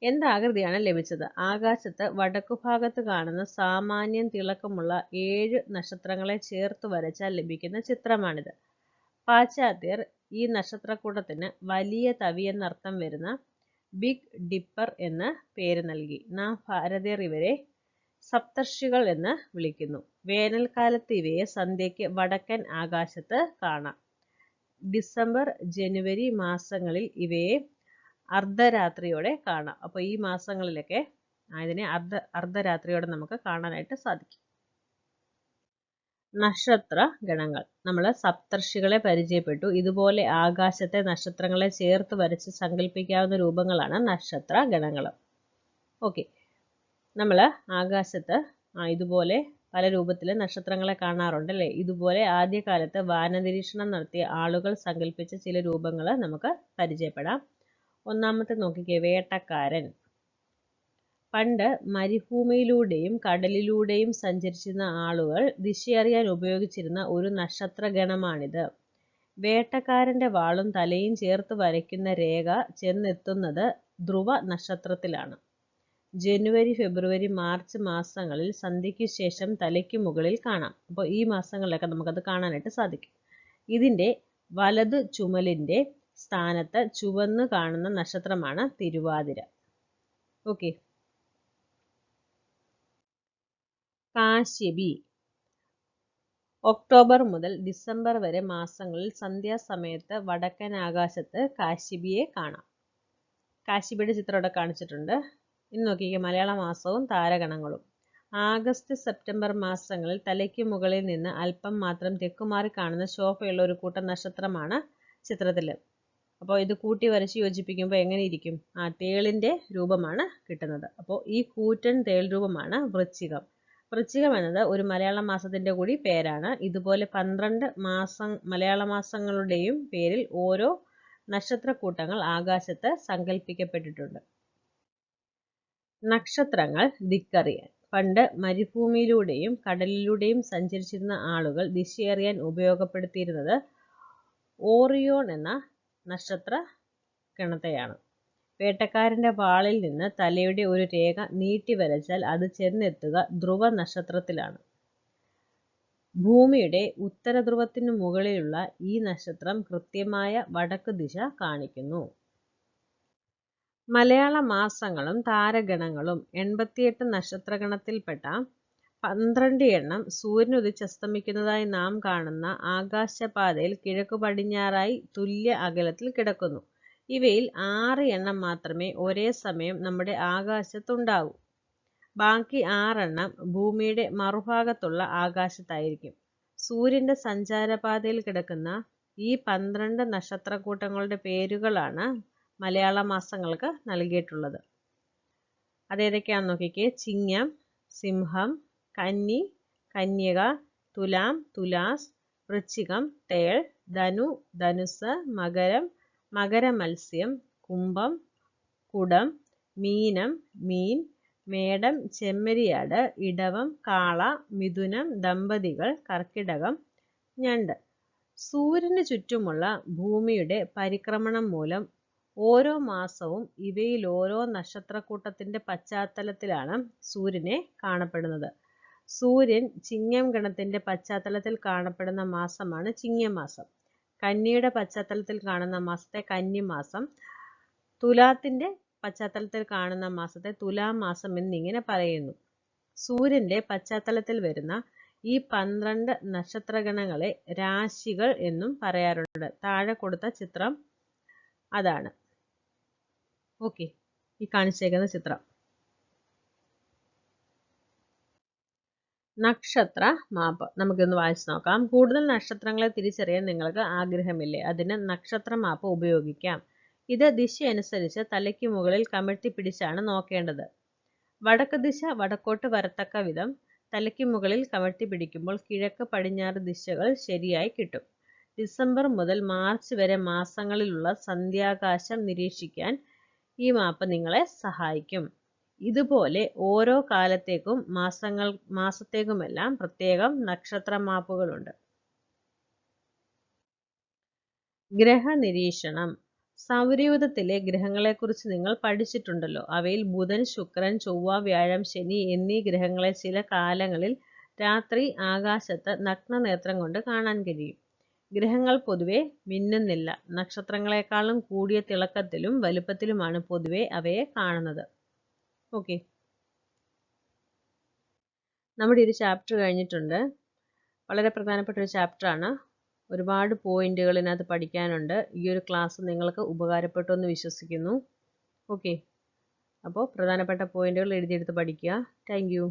എന്താകൃതിയാണ് ലഭിച്ചത്? ആകാശത്ത് വടക്കുഭാഗത്ത് കാണുന്ന സാമാന്യം തിളക്കമുള്ള 7 നക്ഷത്രങ്ങളെ ചേർത്ത് വരച്ചാൽ ലഭിക്കുന്ന ചിത്രമാണിത്. പാശ്ചാത്യർ ഈ നക്ഷത്രക്കൂട്ടത്തിന് വലിയ തവി എന്നർത്ഥം വരുന്ന ബിഗ് ഡിപ്പർ എന്ന് പേര് നൽകി. നാം ഭാരതീയർ ഇവരെ സപ്തർഷികൾ എന്ന് വിളിക്കുന്നു. വേനൽക്കാലത്ത് ഇവയെ സന്ധ്യയ്ക്ക് വടക്കൻ ആകാശത്ത് കാണാം. ഡിസംബർ, ജനുവരി മാസങ്ങളിൽ ഇവയെ അർദ്ധരാത്രിയോടെ കാണാം. അപ്പോൾ ഈ മാസങ്ങളിലൊക്കെ ഇതിനെ അർദ്ധരാത്രിയോടെ നമുക്ക് കാണാനായിട്ട് സാധിക്കും. നക്ഷത്ര ഗണങ്ങൾ. നമ്മൾ സപ്തർഷികളെ പരിചയപ്പെട്ടു. ഇതുപോലെ ആകാശത്തെ നക്ഷത്രങ്ങളെ ചേർത്ത് വരച്ച് സങ്കല്പിക്കാവുന്ന രൂപങ്ങളാണ് നക്ഷത്ര ഗണങ്ങൾ. ഓക്കെ, നമ്മൾ ആകാശത്ത് ഇതുപോലെ പല രൂപത്തിൽ നക്ഷത്രങ്ങളെ കാണാറുണ്ട് അല്ലേ? ഇതുപോലെ ആദ്യകാലത്ത് വാനനിരീക്ഷണം നടത്തിയ ആളുകൾ സങ്കല്പിച്ച ചില രൂപങ്ങൾ നമുക്ക് പരിചയപ്പെടാം. ഒന്നാമത്തെ നോക്കിക്കേ, വേട്ടക്കാരൻ. പണ്ട് മരുഭൂമിയിലൂടെയും കടലിലൂടെയും സഞ്ചരിച്ചിരുന്ന ആളുകൾ ദിശയറിയാൻ ഉപയോഗിച്ചിരുന്ന ഒരു നക്ഷത്ര ഗണമാണിത്. വേട്ടക്കാരന്റെ വാളും തലയും ചേർത്ത് വരയ്ക്കുന്ന രേഖ ചെന്നെത്തുന്നത് ധ്രുവ നക്ഷത്രത്തിലാണ്. ജനുവരി, ഫെബ്രുവരി, മാർച്ച് മാസങ്ങളിൽ സന്ധ്യയ്ക്ക് ശേഷം തലയ്ക്ക് മുകളിൽ കാണാം. അപ്പോൾ ഈ മാസങ്ങളിലൊക്കെ നമുക്കത് കാണാനായിട്ട് സാധിക്കും. ഇതിന്റെ വലതു ചുമലിന്റെ സ്ഥാനത്ത് ചുവന്ന് കാണുന്ന നക്ഷത്രമാണ് തിരുവാതിര. ഓക്കെ. കാശ്യപി. ഒക്ടോബർ മുതൽ ഡിസംബർ വരെ മാസങ്ങളിൽ സന്ധ്യാസമയത്ത് വടക്കൻ ആകാശത്ത് കാശ്യപിയെ കാണാം. കാശ്യപിയുടെ ചിത്രം ഇവിടെ കാണിച്ചിട്ടുണ്ട്. ഇനി നോക്കിക്കേ മലയാള മാസവും താരഗണങ്ങളും. ആഗസ്റ്റ് സെപ്റ്റംബർ മാസങ്ങളിൽ തലയ്ക്ക് മുകളിൽ നിന്ന് അല്പം മാത്രം തെക്കുമാറി കാണുന്ന ശോഭയുള്ള ഒരു കൂട്ടം നക്ഷത്രമാണ് ചിത്രത്തിൽ. അപ്പോൾ ഇത് കൂട്ടി വരച്ച് യോജിപ്പിക്കുമ്പോൾ എങ്ങനെ ഇരിക്കും? തേളിൻ്റെ രൂപമാണ് കിട്ടുന്നത്. അപ്പോൾ ഈ കൂറ്റൻ തേൾ രൂപമാണ് വൃശ്ചികം. വൃശ്ചികം എന്നത് ഒരു മലയാള മാസത്തിൻ്റെ കൂടി പേരാണ്. ഇതുപോലെ 12 മലയാള മാസങ്ങളുടെയും പേരിൽ ഓരോ നക്ഷത്രക്കൂട്ടങ്ങൾ ആകാശത്ത് സങ്കല്പിക്കപ്പെട്ടിട്ടുണ്ട്. നക്ഷത്രങ്ങൾ ദിക്കറിയാൻ. പണ്ട് മരുഭൂമിയിലൂടെയും കടലിലൂടെയും സഞ്ചരിച്ചിരുന്ന ആളുകൾ ദിശയറിയാൻ ഉപയോഗപ്പെടുത്തിയിരുന്നത് ഓറിയോൺ എന്ന നക്ഷത്ര ഗണത്തെയാണ്. വേട്ടക്കാരൻ്റെ വാളിൽ നിന്ന് തലയുടെ ഒരു രേഖ നീട്ടി വരച്ചാൽ അത് ചെന്നെത്തുക ധ്രുവ നക്ഷത്രത്തിലാണ്. ഭൂമിയുടെ ഉത്തരധ്രുവത്തിനു മുകളിലുള്ള ഈ നക്ഷത്രം കൃത്യമായ വടക്ക് ദിശ കാണിക്കുന്നു. മലയാള മാസങ്ങളും താരഗണങ്ങളും 88 നക്ഷത്രഗണത്തിൽപ്പെട്ട 12 എണ്ണം സൂര്യൻ ഉദിച്ചസ്തമിക്കുന്നതായി നാം കാണുന്ന ആകാശപാതയിൽ കിഴക്കു പടിഞ്ഞാറായി തുല്യ അകലത്തിൽ കിടക്കുന്നു. ഇവയിൽ 6 എണ്ണം മാത്രമേ ഒരേ സമയം നമ്മുടെ ആകാശത്തുണ്ടാകൂ. ബാക്കി 6 എണ്ണം ഭൂമിയുടെ മറുഭാഗത്തുള്ള ആകാശത്തായിരിക്കും. സൂര്യൻ്റെ സഞ്ചാരപാതയിൽ കിടക്കുന്ന ഈ 12 നക്ഷത്രക്കൂട്ടങ്ങളുടെ പേരുകളാണ് മലയാള മാസങ്ങൾക്ക് നൽകിയിട്ടുള്ളത്. അതേതൊക്കെയാണെന്ന് നോക്കിക്കേ. ചിങ്ങം, സിംഹം, കന്നി, കന്യക, തുലാം, തുലാസ്, വൃശ്ചികം, തേൾ, ധനു, ധനുസ്, മകരം, മകരമത്സ്യം, കുംഭം, കുടം, മീനം, മീൻ, മേടം, ചെമ്മരിയാട്, ഇടവം, കാള, മിഥുനം, ദമ്പതികൾ, കർക്കിടകം, ഞണ്ട്. സൂര്യന് ചുറ്റുമുള്ള ഭൂമിയുടെ പരിക്രമണം മൂലം ഓരോ മാസവും ഇവയിൽ ഓരോ നക്ഷത്രക്കൂട്ടത്തിൻ്റെ പശ്ചാത്തലത്തിലാണ് സൂര്യനെ കാണപ്പെടുന്നത്. സൂര്യൻ ചിങ്ങം ഗണത്തിൻ്റെ പശ്ചാത്തലത്തിൽ കാണപ്പെടുന്ന മാസമാണ് ചിങ്ങമാസം. കന്നിയുടെ പശ്ചാത്തലത്തിൽ കാണുന്ന മാസത്തെ കന്നിമാസം, തുലാത്തിൻ്റെ പശ്ചാത്തലത്തിൽ കാണുന്ന മാസത്തെ തുലാമാസം എന്നിങ്ങനെ പറയുന്നു. സൂര്യൻ്റെ പശ്ചാത്തലത്തിൽ വരുന്ന ഈ 12 നക്ഷത്രഗണങ്ങളെ രാശികൾ എന്നും പറയാറുണ്ട്. താഴെ കൊടുത്ത ചിത്രം അതാണ്. ഓക്കെ, ഈ കാണിച്ചേക്കുന്ന ചിത്രം നക്ഷത്ര മാപ്പ്. നമുക്കൊന്ന് വായിച്ചു നോക്കാം. കൂടുതൽ നക്ഷത്രങ്ങളെ തിരിച്ചറിയാൻ നിങ്ങൾക്ക് ആഗ്രഹമില്ലേ? അതിന് നക്ഷത്ര മാപ്പ് ഉപയോഗിക്കാം. ഇത് ദിശയനുസരിച്ച് തലയ്ക്ക് മുകളിൽ കമഴ്ത്തി പിടിച്ചാണ് നോക്കേണ്ടത്. വടക്ക് ദിശ വടക്കോട്ട് വരത്തക്ക വിധം തലയ്ക്ക് മുകളിൽ കമഴ്ത്തി പിടിക്കുമ്പോൾ കിഴക്ക് പടിഞ്ഞാറ് ദിശകൾ ശരിയായി കിട്ടും. ഡിസംബർ മുതൽ മാർച്ച് വരെ മാസങ്ങളിലുള്ള സന്ധ്യാകാശം നിരീക്ഷിക്കാൻ ഈ മാപ്പ് നിങ്ങളെ സഹായിക്കും. ഇതുപോലെ ഓരോ കാലത്തേക്കും മാസത്തേക്കുമെല്ലാം പ്രത്യേകം നക്ഷത്ര മാപ്പുകളുണ്ട്. ഗ്രഹനിരീക്ഷണം. സൗരയൂഥത്തിലെ ഗ്രഹങ്ങളെക്കുറിച്ച് നിങ്ങൾ പഠിച്ചിട്ടുണ്ടല്ലോ. അവയിൽ ബുധൻ, ശുക്രൻ, ചൊവ്വ, വ്യാഴം, ശനി എന്നീ ഗ്രഹങ്ങളെ ചില കാലങ്ങളിൽ രാത്രി ആകാശത്ത് നഗ്നനേത്രം കൊണ്ട് കാണാൻ കഴിയും. ഗ്രഹങ്ങൾ പൊതുവെ മിന്നുന്നില്ല. നക്ഷത്രങ്ങളെക്കാളും കൂടിയ തിളക്കത്തിലും വലുപ്പത്തിലുമാണ് പൊതുവെ അവയെ കാണുന്നത്. ഓക്കെ, നമ്മുടെ ഒരു ചാപ്റ്റർ കഴിഞ്ഞിട്ടുണ്ട്. വളരെ പ്രധാനപ്പെട്ട ഒരു ചാപ്റ്ററാണ്. ഒരുപാട് പോയിന്റുകൾ ഇതിനകത്ത് പഠിക്കാനുണ്ട്. ഈ ഒരു ക്ലാസ് നിങ്ങൾക്ക് ഉപകാരപ്പെട്ടു എന്ന് വിശ്വസിക്കുന്നു. ഓക്കെ, അപ്പോൾ പ്രധാനപ്പെട്ട പോയിന്റുകൾ എഴുതിയെടുത്ത് പഠിക്കുക. Thank you.